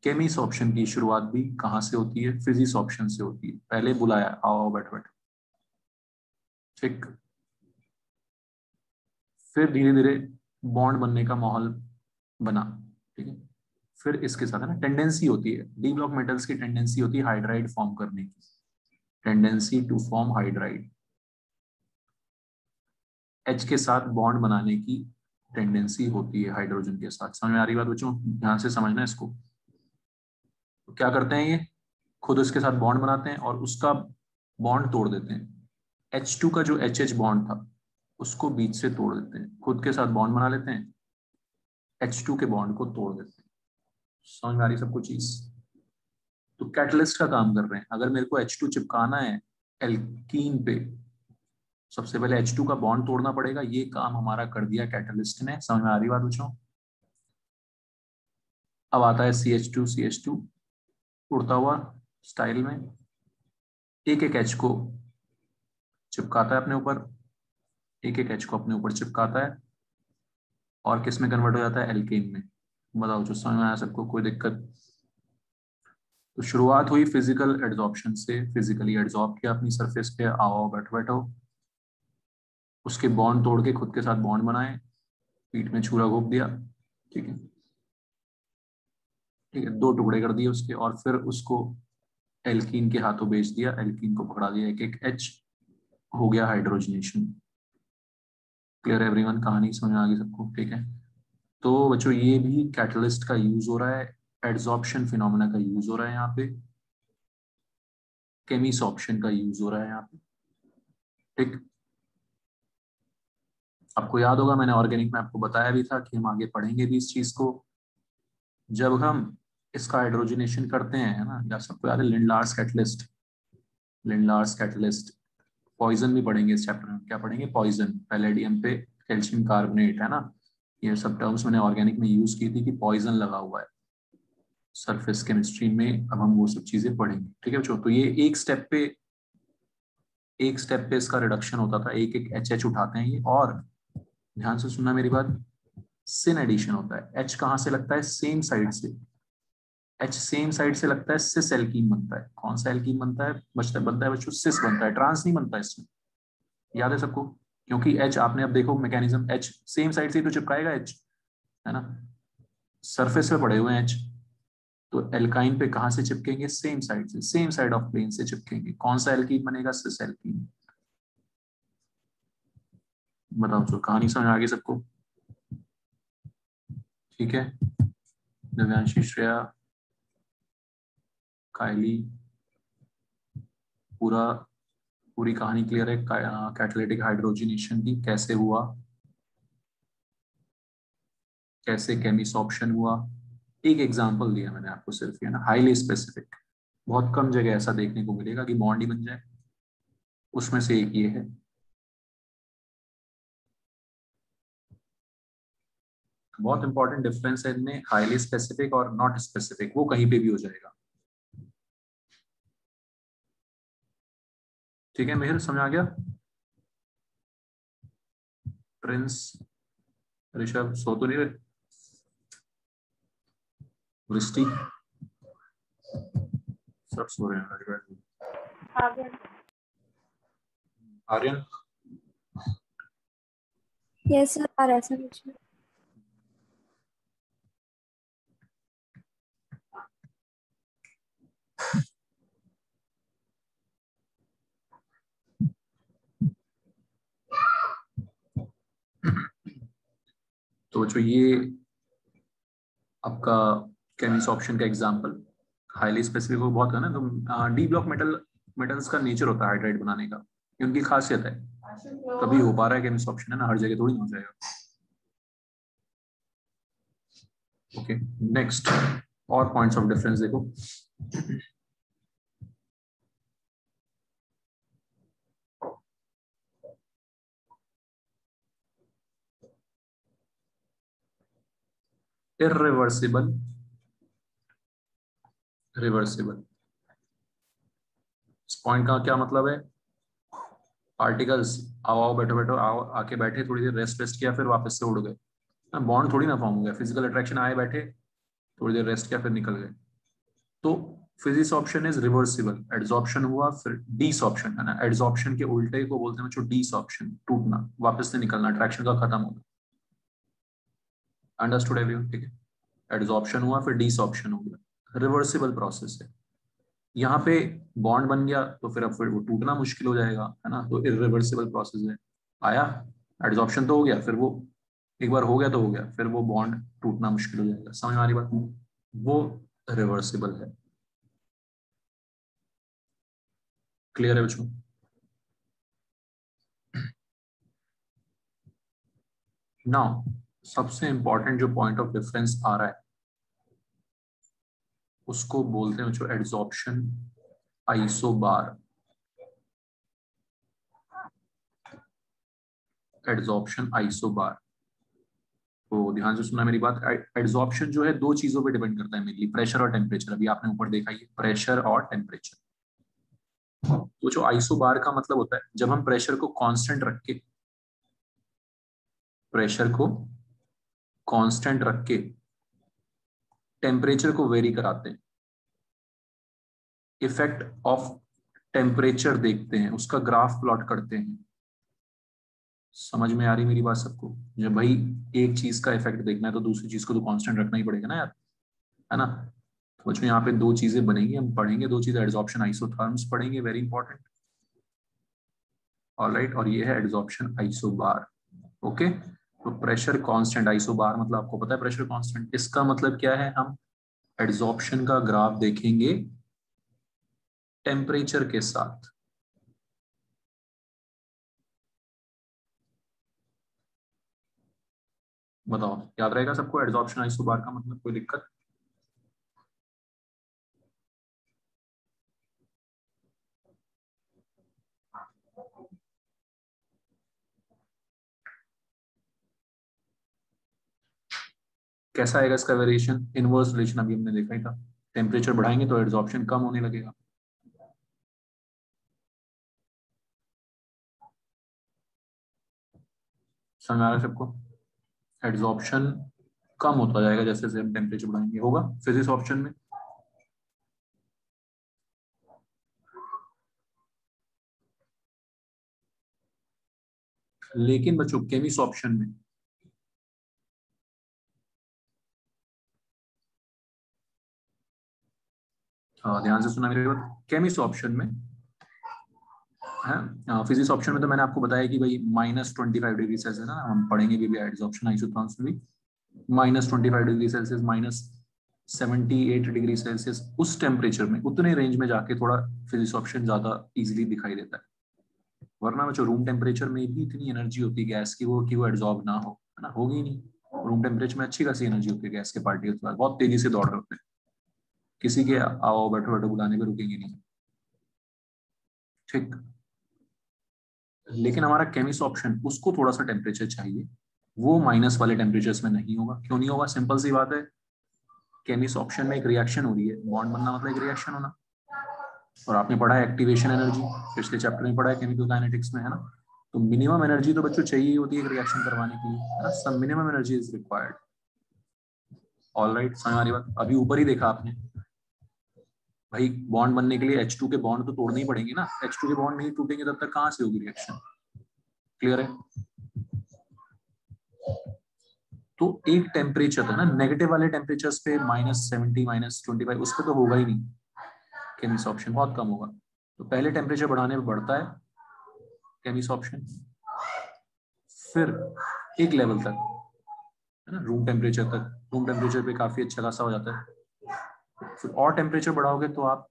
केमिसॉर्प्शन की शुरुआत भी कहाँ से होती है? फिजिसॉर्प्शन से होती है। पहले बुलाया, आओ आओ बैठो बैठो, ठीक। फिर धीरे धीरे बॉन्ड बनने का माहौल बना, ठीक है। फिर इसके साथ है ना टेंडेंसी होती है, डी ब्लॉक मेटल्स की टेंडेंसी होती है हाइड्राइड फॉर्म करने की, tendency to form hydride, H के साथ बॉन्ड बनाने की टेंडेंसी होती है हाइड्रोजन के साथ। समझ में आ रही बात बच्चों? ध्यान से समझना इसको। तो क्या करते हैं ये, खुद उसके साथ बॉन्ड बनाते हैं और उसका बॉन्ड तोड़ देते हैं। H2 का जो HH बॉन्ड था उसको बीच से तोड़ देते हैं, खुद के साथ बॉन्ड बना लेते हैं, H2 के बॉन्ड को तोड़ देते हैं। समझ में आ रही सबको चीज? तो कैटलिस्ट का काम कर रहे हैं। अगर मेरे को H2 चिपकाना है एल्कीन पे, सबसे पहले H2 का बॉन्ड तोड़ना पड़ेगा, ये काम हमारा कर दिया कैटलिस्ट ने। समझ में आ रही बात बच्चों? अब आता है CH2 उड़ता हुआ स्टाइल में, एक एक H को चिपकाता है अपने ऊपर, एक एक H को अपने ऊपर चिपकाता है और किस में कन्वर्ट हो जाता है, एल्केन में। बताओ जो समझ में आया सबको, कोई दिक्कत? तो शुरुआत हुई फिजिकल एड्सॉर्प्शन से, फिजिकली एड्सॉर्ब किया अपनी सरफेस पे, आओ बैठो बैठो, उसके बॉन्ड तोड़ के खुद के साथ बॉन्ड बनाए, पीठ में छुरा घोप दिया, ठीक है, ठीक है, 2 टुकड़े कर दिए उसके, और फिर उसको एल्कीन के हाथों बेच दिया, एल्कीन को पकड़ा दिया, एक एक H हो गया हाइड्रोजनेशन। Clear everyone? कहानी समझ में आ गई सबको? ठीक है। तो बच्चों ये भी कैटलिस्ट का यूज हो रहा है, एड्सॉर्प्शन फिनोमेना का यूज हो रहा है यहाँ पे, केमिसॉर्प्शन का यूज हो रहा है यहाँ पे, ठीक। आपको याद होगा मैंने ऑर्गेनिक में आपको बताया भी था कि हम आगे पढ़ेंगे भी इस चीज को। जब हम इसका हाइड्रोजनेशन करते हैं, है ना, या सबको याद है Lindlar's catalyst, Lindlar's catalyst, poison भी पढ़ेंगे इस चैप्टर में। क्या पढ़ेंगे? पॉइजन, पैलेडियम पे कैल्शियम कार्बोनेट, है ना, ये सब टर्म्स मैंने ऑर्गेनिक में यूज की थी कि पॉइजन लगा हुआ है सरफेस केमिस्ट्री में। अब हम वो सब चीजें पढ़ेंगे, ठीक है बच्चों। तो ये एक स्टेप पे इसका रिडक्शन होता था, एक एक एच उठाते हैं ये, और ध्यान से सुनना मेरी बात, सिन एडिशन होता है। एच कहां से लगता है? सेम साइड से, एच सेम साइड से लगता है, सिस एल्कीन बनता है। कौन सा एल्कीन बनता है? बनता है बच्चों, सिस बनता है, ट्रांस नहीं बनता इसमें। याद है सबको? क्योंकि एच आपने अब देखो मैकेनिज्म, एच सेम साइड से तो चिपकाएगा एच, है ना, सरफेस पे पड़े हुए हैं एच, तो एल्काइन पे कहां से चिपकेंगे? सेम साइड से, सेम साइड ऑफ प्लेन से चिपकेंगे। कौन सा एल्कीन बनेगा? Cis alkene. बताओ जो कहानी समझ आ गई सबको? ठीक है, दिव्यांशी, श्रेया, कायली, पूरी कहानी क्लियर है कैटालिटिक हाइड्रोजनेशन की, कैसे हुआ, कैसे केमिसॉर्प्शन हुआ। एक एग्जांपल दिया मैंने आपको सिर्फ, है ना, हाईली स्पेसिफिक, बहुत कम जगह ऐसा देखने को मिलेगा कि बॉन्ड ही बन जाए, उसमें से एक ये है। बहुत इंपॉर्टेंट डिफरेंस है इनमें, हाईली स्पेसिफिक और नॉट स्पेसिफिक, वो कहीं पे भी हो जाएगा। ठीक है मेहर, समझ आ गया? प्रिंस, ऋषभ, सो तो नहीं रहे? वृष्टि, सब सो रहे हैं? आर्यन, यस सर, आ रहा है सर मुझे। तो जो ये आपका केमिसॉर्प्शन का एग्जांपल, हाईली स्पेसिफिक वो बहुत है ना, तो डी ब्लॉक मेटल्स का नेचर होता है हाइड्राइड बनाने का, ये उनकी खासियत है। तभी हो पा रहा है केमिसॉर्प्शन, है ना, हर जगह थोड़ी हो जाएगा। ओके नेक्स्ट, और पॉइंट्स ऑफ डिफरेंस देखो। इर्रिवर्सिबल, रिवर्सिबल, इस पॉइंट का क्या मतलब है? पार्टिकल्स आओ आओ बैठो बैठो, आओ आके बैठे, थोड़ी देर रेस्ट वेस्ट किया, फिर वापस से उड़ गए, बॉन्ड थोड़ी ना फॉर्म हो गया, फिजिकल अट्रैक्शन, आए बैठे थोड़ी देर रेस्ट किया फिर निकल गए। तो फिजिसॉर्प्शन इज रिवर्सिबल, एड्सॉर्प्शन हुआ फिर डीसॉर्प्शन, है ना, एड्सॉर्प्शन के उल्टे को बोलते हैं बच्चों डीसॉर्प्शन, टूटना, वापस से निकलना, अट्रैक्शन का खत्म होना। Understood everyone? ठीक है, एडजॉर्प्शन हुआ, फिर डिसॉर्प्शन हो गया, रिवर्सिबल प्रोसेस है। यहाँ पे बॉन्ड बन गया तो फिर अब फिर वो टूटना मुश्किल हो जाएगा, है ना, तो इरिवर्सिबल प्रोसेस है। आया, एडजॉर्प्शन तो हो गया, फिर वो एक बार हो गया तो हो गया, फिर वो बॉन्ड टूटना मुश्किल हो जाएगा। समझ में आ रही बात? वो रिवर्सिबल है। क्लियर है बच्चों? नाउ सबसे इंपॉर्टेंट जो पॉइंट ऑफ डिफरेंस आ रहा है उसको बोलते हैं बच्चों एडजॉर्प्शन आइसोबार। एडजॉर्प्शन आइसोबार, तो ध्यान से सुनना मेरी बात। एडजॉर्प्शन जो है दो चीजों पे डिपेंड करता है मेनली, प्रेशर और टेम्परेचर। अभी आपने ऊपर देखा ही, प्रेशर और टेम्परेचर। तो जो आइसोबार का मतलब होता है, जब हम प्रेशर को कांस्टेंट रख के, प्रेशर को कांस्टेंट रख के टेम्परेचर को वेरी कराते हैं, इफेक्ट ऑफ टेम्परेचर देखते हैं, उसका ग्राफ प्लॉट करते हैं। समझ में आ रही मेरी बात सबको? जब भाई एक चीज का इफेक्ट देखना है तो दूसरी चीज को तो कांस्टेंट रखना ही पड़ेगा ना यार, है ना। तो बच्चों यहाँ पे दो चीजें बनेंगी, हम पढ़ेंगे दो चीजें, एडजॉर्प्शन आइसोथर्म्स पढ़ेंगे, वेरी इंपॉर्टेंट। ऑलराइट, और ये है एडजॉर्प्शन आइसोबार। ओके, तो प्रेशर कांस्टेंट, आइसोबार मतलब आपको पता है प्रेशर कांस्टेंट। इसका मतलब क्या है, हम एडजॉर्प्शन का ग्राफ देखेंगे टेम्परेचर के साथ। बताओ, याद रहेगा सबको एडजॉर्प्शन आइसोबार का मतलब? कोई दिक्कत? कैसा आएगा इसका वेरिएशन? इनवर्स रिलेशन अभी हमने देखा ही था, टेम्परेचर बढ़ाएंगे तो एडजॉर्प्शन कम होने लगेगा। समझ आ रहा है सबको? एडजॉर्प्शन कम होता जाएगा जैसे जैसे हम टेम्परेचर बढ़ाएंगे, होगा फिजिक्स ऑप्शन में। लेकिन बच्चों केमिस्ट ऑप्शन में, हाँ ध्यान से सुना मेरी बात, केमिस्ट ऑप्शन में है, फिजिक्स ऑप्शन में तो मैंने आपको बताया कि भाई -25 डिग्री सेल्सियस है ना, हम पढ़ेंगे भी एडजॉर्प्शन आइसोथर्म्स में भी। -25 डिग्री सेल्सियस, -78 डिग्री सेल्सियस, उस टेम्परेचर में, उतने रेंज में जाके थोड़ा फिजिक्स ऑप्शन ज्यादा इजीली दिखाई देता है। वरना बच्चों रूम टेम्परेचर में भी इतनी एनर्जी होती है गैस की, वो कि वो एड्जॉर्ब ना हो, है ना, होगी नहीं। रूम टेम्परेचर में अच्छी खासी एनर्जी होती है गैस के पार्टिकल्स, बहुत तेजी से दौड़ रहे होते हैं, किसी के आओ बैठो बैठो बुलाने पे रुकेंगे नहीं। ठीक, लेकिन हमारा केमिस्ट ऑप्शन, उसको थोड़ा सा टेम्परेचर चाहिए, वो माइनस वाले टेम्परेचर्स में नहीं होगा। क्यों नहीं होगा? सिंपल सी बात है, केमिस्ट ऑप्शन में एक रिएक्शन हो रही है, बॉन्ड बनना मतलब एक रिएक्शन होना। और आपने पढ़ा है एक्टिवेशन एनर्जी, पिछले चैप्टर में पढ़ा है केमिकल काइनेटिक्स में, है ना। तो मिनिमम एनर्जी तो बच्चों चाहिए होती है एक रिएक्शन करवाने के लिए, है ना, some minimum energy is required. Alright, समझ आ रही बात? अभी ऊपर ही देखा आपने, भाई बॉन्ड बनने के लिए H2 के बॉन्ड तो तोड़ने ही पड़ेंगे ना, H2 के बॉन्ड नहीं टूटेंगे तब तक कहां से होगी रिएक्शन? क्लियर है? तो एक टेम्परेचर है ना, नेगेटिव वाले टेम्परेचर्स पे -70 -25, उस पर तो होगा ही नहीं, केमिस्ट ऑप्शन बहुत कम होगा। तो पहले टेम्परेचर बढ़ाने में बढ़ता है केमिस्ट ऑप्शन, फिर एक लेवल तक, है ना, रूम टेम्परेचर तक, रूम टेम्परेचर पे काफी अच्छा खासा हो जाता है। फिर और टेम्परेचर बढ़ाओगे तो आप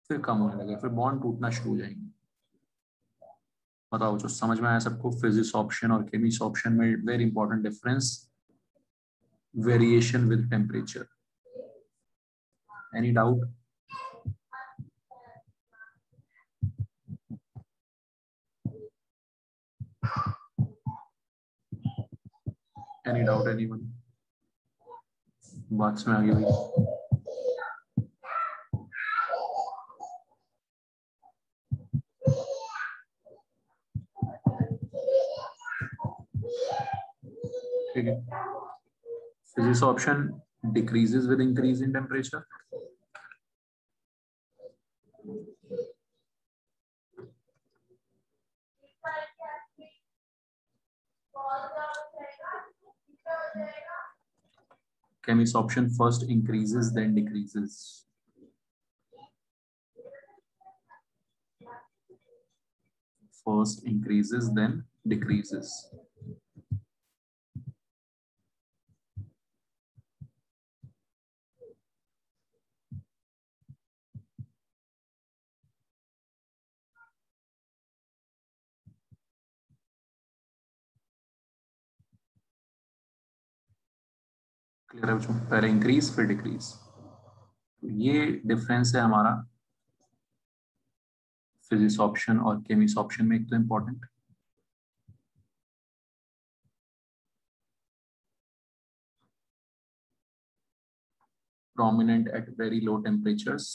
फिर कम होने लगेगा, फिर बॉन्ड टूटना शुरू हो जाएंगे। बताओ जो समझ में आया सबको, फिजिक्स ऑप्शन और केमिस्ट ऑप्शन में very important difference, variation with temperature. Any doubt? Any doubt anyone? बात में आगे भाई। ठीक है, physics option decreases with increase in temperature. Chemisorption first increases then decreases. First increases then decreases. Clear है बच्चों? पहले इंक्रीज फिर डिक्रीज। तो ये डिफरेंस है हमारा फिजिक्स ऑप्शन और केमिक्स ऑप्शन में, एक तो important. Prominent at very low temperatures.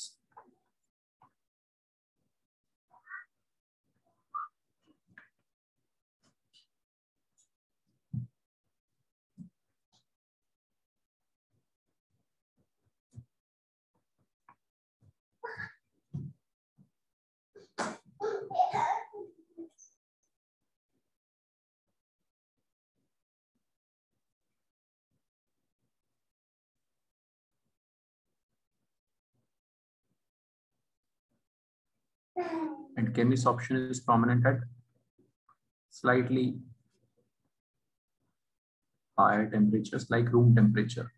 And chemist option is prominent at slightly higher temperatures like room temperature.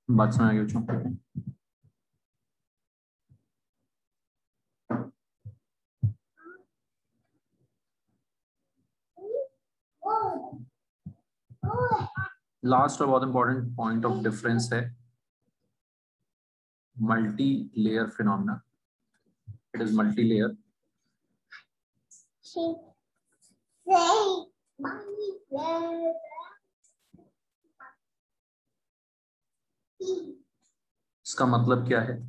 बात समझ आ गई बच्चों? लास्ट और बहुत इंपॉर्टेंट पॉइंट ऑफ डिफरेंस है multi layer phenomena. It is multi layer. इसका मतलब क्या है?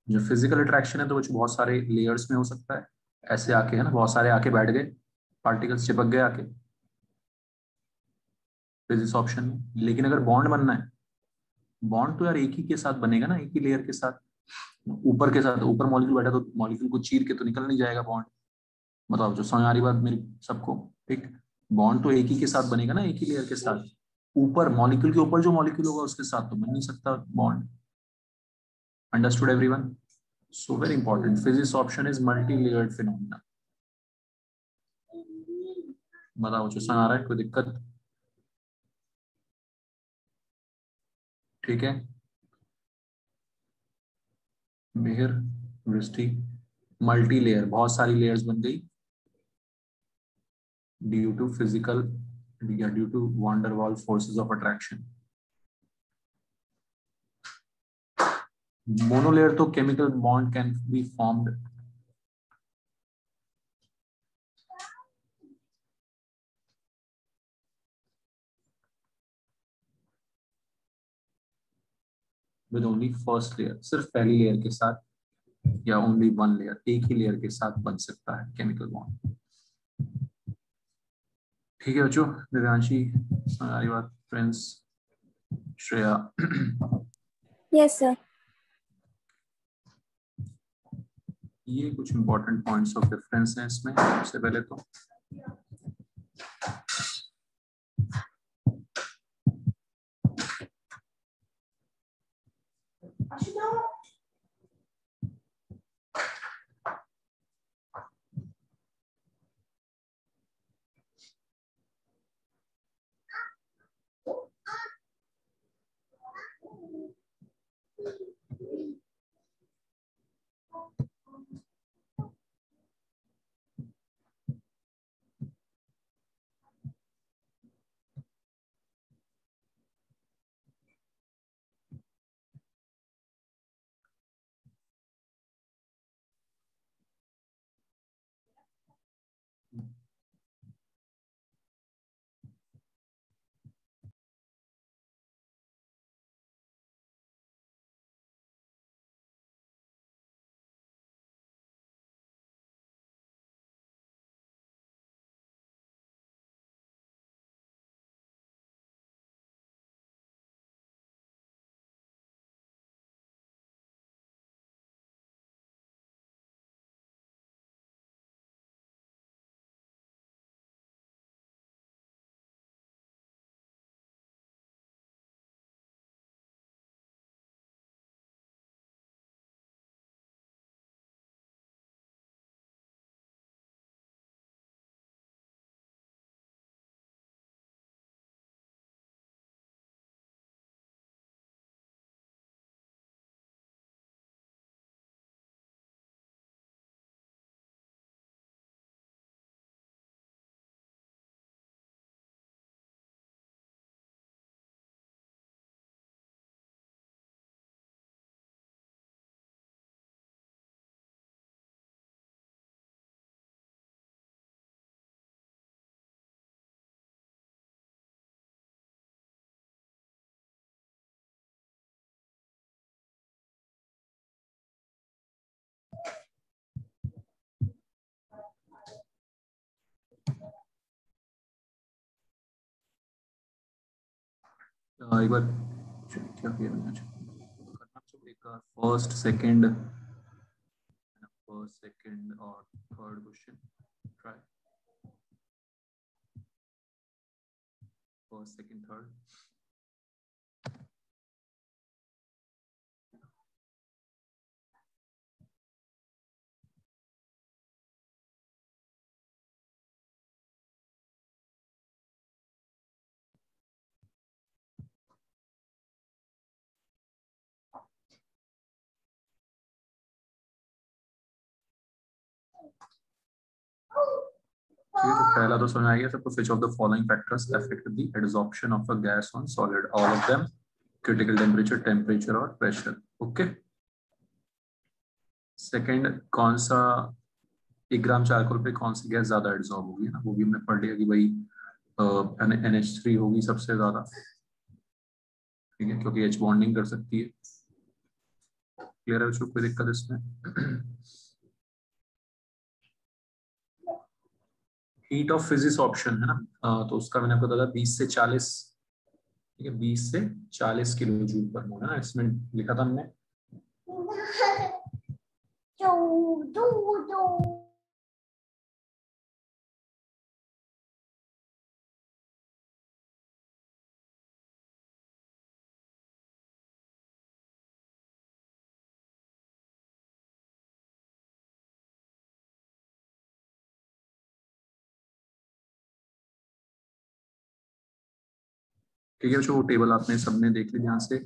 जो फिजिकल अट्रैक्शन है तो वो बहुत सारे लेयर्स में हो सकता है। ऐसे आके, है ना, बहुत सारे आके बैठ गए, पार्टिकल्स चिपक गए आके फिजिक्स ऑप्शन में। लेकिन अगर बॉन्ड बनना है, बॉन्ड तो यार एक ही के साथ बनेगा ना, एक ही लेयर के साथ, ऊपर के साथ। ऊपर मॉलिक्यूल बैठा तो मॉलिक्यूल को चीर के तो निकल नहीं जाएगा बॉन्ड। मतलब जो समझ आ रही बात मेरी सबको? एक बॉन्ड तो एक ही के साथ बनेगा ना, एक ही लेयर के साथ। ऊपर मॉलिक्यूल के ऊपर जो मॉलिक्यूल होगा उसके साथ तो बन नहीं सकता bond. Understood everyone? So very important, physics option is multi layered phenomena. बताओ जो समझ आ रहा है, कोई दिक्कत? ठीक है। मिहिर, वृष्टि, मल्टी लेयर, बहुत सारी लेयर्स बन गई ड्यू टू फिजिकल या due to van der Waals forces of attraction. Monolayer तो chemical bond can be formed with only first layer, सिर्फ पहली लेयर के साथ, या ओनली वन लेयर, एक ही लेयर के साथ बन सकता है केमिकल बॉन्ड। ठीक है बच्चों, दिव्यांशी, हमारी बात, फ्रेंड्स, श्रेया? Yes sir. ये कुछ इंपॉर्टेंट पॉइंट्स ऑफ डिफरेंस हैं इसमें। सबसे पहले तो एक बार क्या किया मैंने, एक फर्स्ट सेकंड और third question try, first second third. ठीक है, तो पहला तो समझ आ गया सबको, which of the following factors affect the adsorption of a gas on solid, all of them, critical temperature और pressure। ओके, सेकंड कौन सा 1 ग्राम चारकोल पे कौन सी गैस ज्यादा एड्सॉर्ब होगी ना, वो भी हमने पढ़ लिया कि भाई NH3 होगी सबसे ज्यादा, ठीक है, क्योंकि H बॉन्डिंग कर सकती है। क्लियर है बच्चों, कोई दिक्कत इसमें? हीट ऑफ फिजिक्स ऑप्शन है ना, तो उसका मैंने आपको बताया 20 से 40, ठीक है, 20 से 40 किलो जूल पर मोल है ना, इसमें लिखा था हमने। ठीक है बच्चों, वो टेबल आपने सबने देख ली ध्यान से,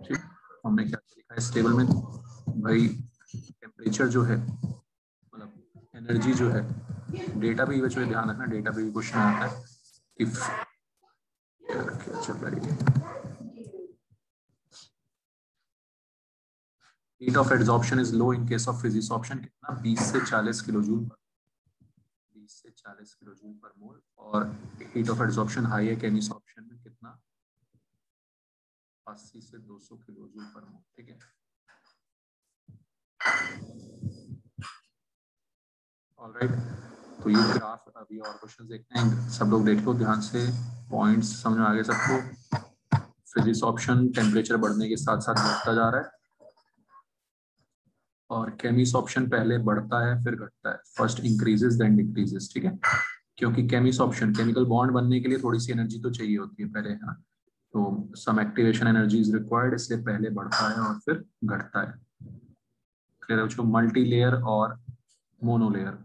ठीक। हमने क्या लिखा है इस टेबल में भाई, टेम्परेचर जो है मतलब एनर्जी जो है, डेटा पे बच्चों ध्यान रखना, डेटा पे भी क्वेश्चन आता है कि क्या चल रहा है। Heat of adsorption is low in case of physics option, कितना 20 से 40 किलो जूल, 20 से 40 किलो जूल पर मोल, और हीट ऑफ एड्सॉर्प्शन हाई है केमिस ऑप्शन में, कितना 80 से 200 किलो जूल पर मोल, ठीक है। ऑलराइट, तो ये ग्राफ, अभी और क्वेश्चन देखते हैं, सब लोग देख लो ध्यान से, पॉइंट्स समझ में आ गए सबको। फिजिक्स ऑप्शन टेम्परेचर बढ़ने के साथ साथ घटता जा रहा है, और केमिस ऑप्शन पहले बढ़ता है फिर घटता है, फर्स्ट इंक्रीजेस देन डिक्रीजेस, ठीक है, क्योंकि केमिस ऑप्शन केमिकल बॉन्ड बनने के लिए थोड़ी सी एनर्जी तो चाहिए होती है पहले, है ना, तो सम एक्टिवेशन एनर्जी इज रिक्वायर्ड, इसलिए पहले बढ़ता है और फिर घटता है। क्लियर है बच्चों, मल्टी लेयर और मोनोलेयर,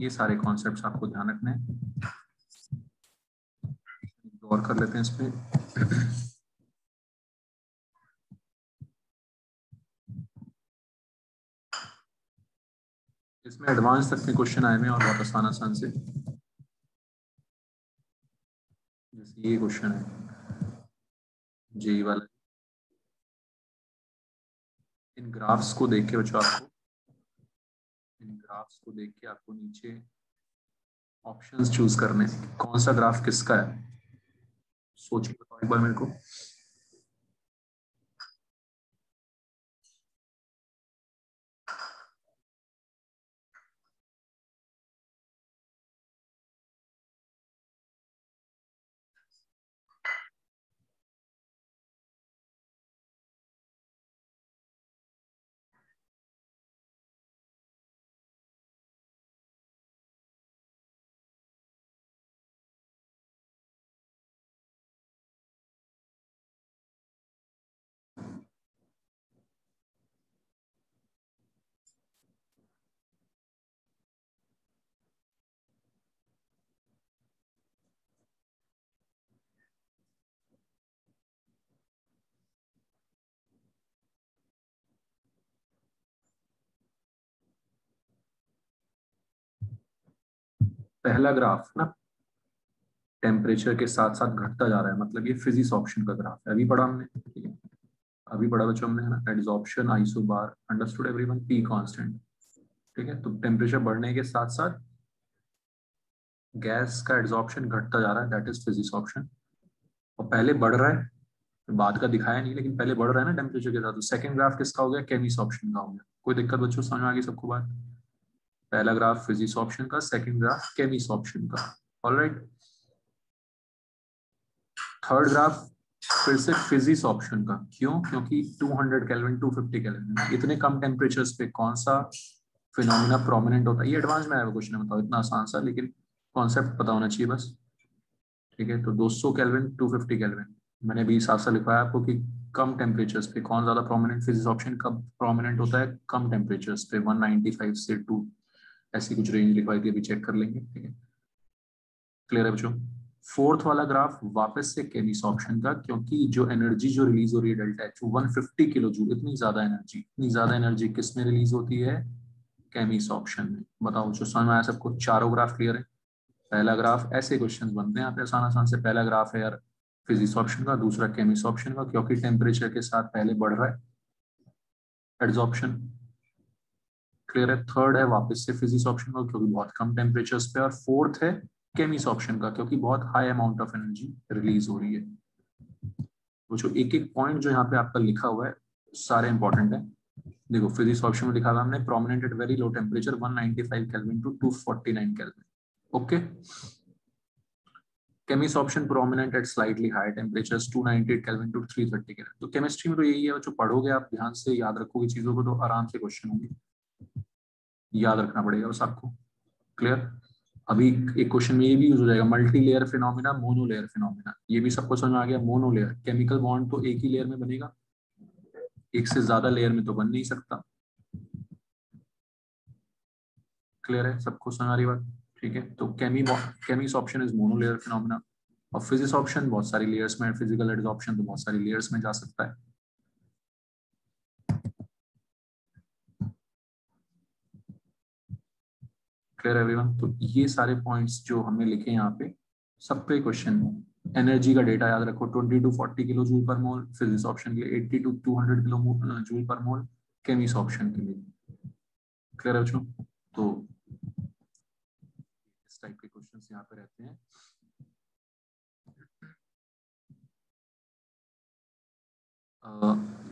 ये सारे कॉन्सेप्ट्स आपको ध्यान रखने हैं, गौर कर लेते हैं इस पे। इसमें एडवांस तक के क्वेश्चन आए हुए हैं और बहुत आसान आसान से, जैसे ये क्वेश्चन है जेई वाला, इन ग्राफ्स को देख के बच्चों आपको, इन ग्राफ्स को देख के आपको नीचे ऑप्शंस चूज करने हैं, कौन सा ग्राफ किसका है, सोच के बताओ एक बार मेरे को। पहला ग्राफ ना टेम्परेचर के साथ साथ घटता जा रहा है, मतलब ये फिजिक्स ऑप्शन का ग्राफ है, अभी पढ़ा हमने, ठीक है, अभी पढ़ा बच्चों हमने, है ना, adsorption isobar, understood everyone, P constant, ठीक है, तो टेम्परेचर बढ़ने के साथ साथ गैस का एड्सॉर्प्शन घटता जा रहा है, दैट इज फिजिक्स ऑप्शन, और पहले बढ़ रहा है, बाद का दिखाया नहीं लेकिन पहले बढ़ रहा है ना टेम्परेचर के साथ, तो सेकंड ग्राफ किसका हो गया, केमिस ऑप्शन का हो गया। कोई दिक्कत बच्चों, समझ में आ गई सबको बात? पहला ग्राफ फिजिक्स ऑप्शन का, सेकंड ग्राफ केमिस ऑप्शन का, ऑलराइट। थर्ड ग्राफ फिर से फिजिक्स ऑप्शन का, क्यों? क्योंकि 200 केल्विन 250 केल्विन इतने कम टेम्परेचर्स पे कौन सा फिनोमिना प्रोमिनेंट होता है। ये एडवांस में आया हुआ क्वेश्चन है, बताओ, इतना आसान सा, लेकिन कॉन्सेप्ट पता होना चाहिए बस। ठीक है, तो 200 केल्विन 250 केल्विन मैंने भी साफ सा लिखा है आपको कि कम टेम्परेचर्स पे कौन ज्यादा प्रोमिनेंट, फिजिक्स ऑप्शन कब प्रोमिनेंट होता है, कम टेम्परेचर्स पे 195 से 2, ऐसी कुछ रेंज लिखवाई थी, अभी चेक कर लेंगे। ठीक है, क्लियर है बच्चों। फोर्थ वाला ग्राफ वापस से केमिस ऑप्शन का, क्योंकि जो एनर्जी जो रिलीज हो रही है डेल्टा एच 150 किलो जूल, इतनी ज्यादा एनर्जी किस में रिलीज होती है? केमिस ऑप्शन में। बताओ जो समझ में आया सबको, चारों ग्राफ क्लियर है। पहला ग्राफ, ऐसे क्वेश्चन बनते हैं यहाँ पे आसान आसान से। पहला ग्राफ है यार फिजिक्स ऑप्शन का, दूसरा केमिस ऑप्शन का, क्योंकि टेम्परेचर के साथ पहले बढ़ रहा है एड्सॉर्प्शन। क्लियर है। थर्ड है वापस से फिजिक्स ऑप्शन का, क्योंकि बहुत कम टेम्परेचर्स पे। और फोर्थ है केमिस ऑप्शन का, क्योंकि बहुत high amount of energy release हो रही है। तो जो एक एक पॉइंट जो यहाँ पे आपका लिखा हुआ है सारे इंपॉर्टेंट है। देखो फिजिक्स ऑप्शन में लिखा हुआ हमने prominent at very low temperature 195 kelvin to 249 kelvin. Okay. Chemisorption prominent at slightly higher temperatures 298 kelvin to 330 kelvin. तो केमिस्ट्री में तो यही है, जो पढ़ोगे आप ध्यान से याद रखोगे चीजों को तो आराम से क्वेश्चन होंगे, याद रखना पड़ेगा बस आपको। क्लियर। अभी एक क्वेश्चन में ये भी यूज हो जाएगा, multi layer phenomena, mono layer phenomena, ये भी सबको समझ में आ गया। मोनो लेयर, केमिकल बॉन्ड तो एक ही लेयर में बनेगा, एक से ज्यादा लेयर में तो बन नहीं सकता। क्लियर है, सबको समझ आ रही बात? ठीक है, तो Cummins option is mono layer phenomena, और फिजिक्स ऑप्शन बहुत सारी लेयर्स में, फिजिकल एडसॉर्प्शन तो बहुत सारी लेयर्स में जा सकता है। Clear everyone? तो ये सारे पॉइंट्स जो हमने लिखे यहाँ पे, सब पे क्वेश्चन है। एनर्जी का डेटा याद रखो, 20 टू 40 किलो जूल पर मोल फिजिक्स ऑप्शन के लिए, 80 टू 200 किलो जूल पर मोल केमिस ऑप्शन के लिए। क्लियर है बच्चों? तो इस टाइप के क्वेश्चंस यहाँ पे रहते हैं।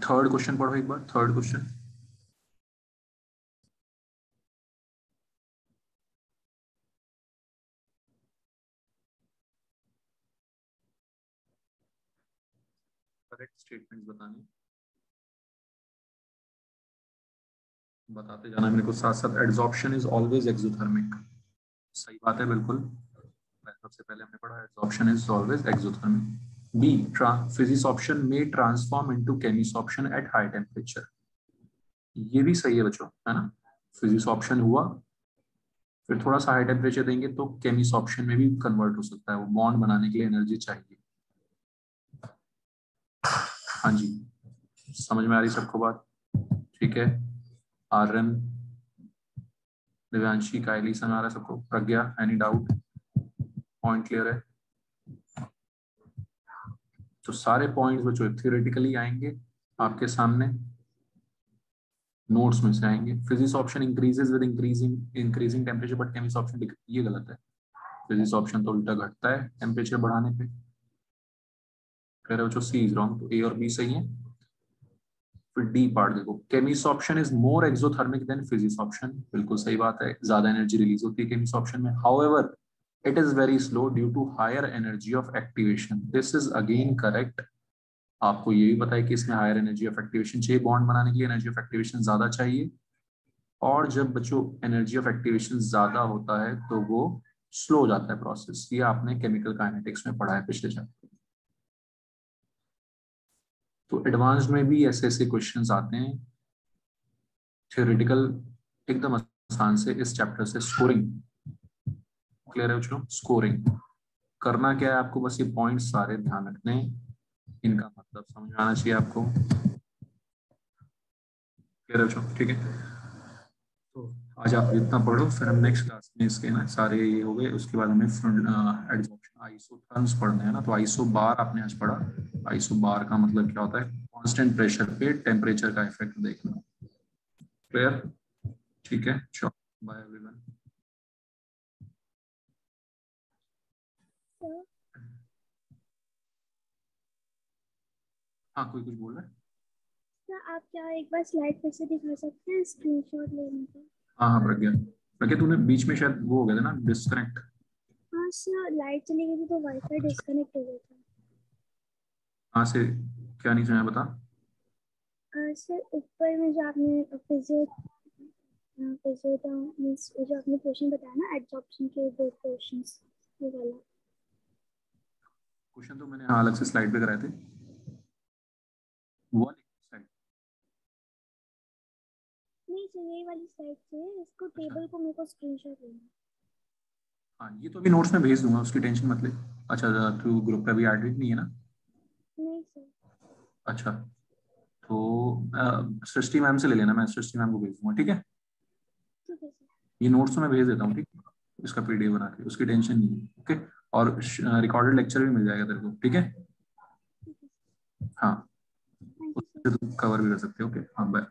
थर्ड क्वेश्चन पढ़ो एक बार, थर्ड क्वेश्चन। करेक्ट स्टेटमेंट्स बताते जाना मेरे को साथ साथ। एड्सॉर्प्शन इज ऑलवेज एक्सोथर्मिक, सही बात है बिल्कुल। सबसे पहले हमने पढ़ा adsorption is always exothermic. B, physisorption में transform into chemisorption at high temperature, ये भी सही है बच्चों, है ना। फिजिक्स ऑप्शन हुआ, फिर थोड़ा सा हाई टेम्परेचर देंगे तो केमिस ऑप्शन में भी कन्वर्ट हो सकता है, वो बॉन्ड बनाने के लिए एनर्जी चाहिए। हाँ जी, समझ में आ रही सबको बात? ठीक है, आर्यन, दिव्यांशी, कायली, समझ आ रहा है सबको? प्रज्ञा, एनी डाउट? पॉइंट क्लियर है? तो सारे पॉइंट्स बच्चों थ्योरेटिकली आएंगे आपके सामने, नोट्स में से आएंगे। Physisorption increases with increasing temperature but chemisorption, ये गलत है। फिजिक्स ऑप्शन तो उल्टा घटता है टेम्परेचर बढ़ाने पे। कह रहे बच्चों सी इज रॉन्ग, तो ए और बी सही है। फिर डी पार्ट देखो, chemisorption is more exothermic than physisorption, बिल्कुल सही बात है, ज्यादा एनर्जी रिलीज होती है केमिक्स ऑप्शन में। However it is very slow due to higher energy of activation, this is again correct. आपको ये भी पता है कि इसमें हायर एनर्जी ऑफ एक्टिवेशन चाहिए, बॉन्ड बनाने के लिए एनर्जी ऑफ एक्टिवेशन ज्यादा चाहिए। और जब बच्चों एनर्जी ऑफ एक्टिवेशन ज्यादा होता है तो वो स्लो हो जाता है प्रोसेस, ये आपने केमिकल काइनेटिक्स में पढ़ा है पिछले चैप्टर। तो एडवांस्ड में भी ऐसे ऐसे क्वेश्चंस आते हैं, थ्योरेटिकल एकदम आसान से इस चैप्टर से। स्कोरिंग क्लियर है बच्चों? स्कोरिंग करना क्या है आपको, बस ये पॉइंट्स सारे ध्यान रखने हैं, इनका मतलब समझ में आना चाहिए आपको। क्लियर है बच्चों? ठीक है, तो आज आप जितना पढ़ो, फिर हम नेक्स्ट क्लास में इसके ना सारे ये हो गए, उसके बाद हमें एडजॉर्प्शन आइसोथर्म्स पढ़ने हैं ना। तो आइसो बार आपने आज पढ़ा, आइसो बार का मतलब क्या होता है? कांस्टेंट प्रेशर पे टेम्परेचर का इफेक्ट देखना। क्लियर? ठीक है, चलो बाय एवरीवन। सर हाँ, कोई कुछ बोल रहा है? सर आप क्या एक बार स्लाइड फिर से दिखा सकते हैं, स्क्रीनशॉट लेने का? हाँ हाँ प्रज्ञा, प्रज्ञा तूने बीच में शायद वो हो गया था ना डिस्कनेक्ट। हाँ सर, लाइट चली गई थी तो वाईफाई डिस्कनेक्ट हो गया था। कहाँ से? क्या नहीं सुना, बता। सर ऊपर में जो आपने फिजियो फिजियो मीन्स जो आपने क्वेश्चन बताया ना, एडजॉर्प्शन के दो क्वेश्चंस, ये वाला। क्वेश्चन तो मैंने हाँ अलग से स्लाइड पे कराए थे, वो वाली स्लाइड। नहीं सर, यही वाली स्लाइड से इसको, अच्छा, टेबल को मेरे को स्क्रीनशॉट लेना। हाँ ये तो अभी नोट्स में भेज दूंगा, उसकी टेंशन मत ले। अच्छा, तू ग्रुप पे अभी एडिट नहीं है ना? नहीं सर। अच्छा, तो सृष्टि मैम से ले लेना, मैं सृष्टि मैम को भेज दूंगा, ठीक है? ठीक है सर। ये नोट्स तो मैं भेज देता हूँ, ठीक है? इसका पीडीएफ बना के, उसकी टेंशन नहीं है, ओके? और रिकॉर्डेड लेक्चर भी मिल जाएगा तेरे को, ठीक है? ठीक है सर। हाँ, थैंक यू सर। उससे तुम कवर भी कर सकते हो, ओके? हाँ, बाय।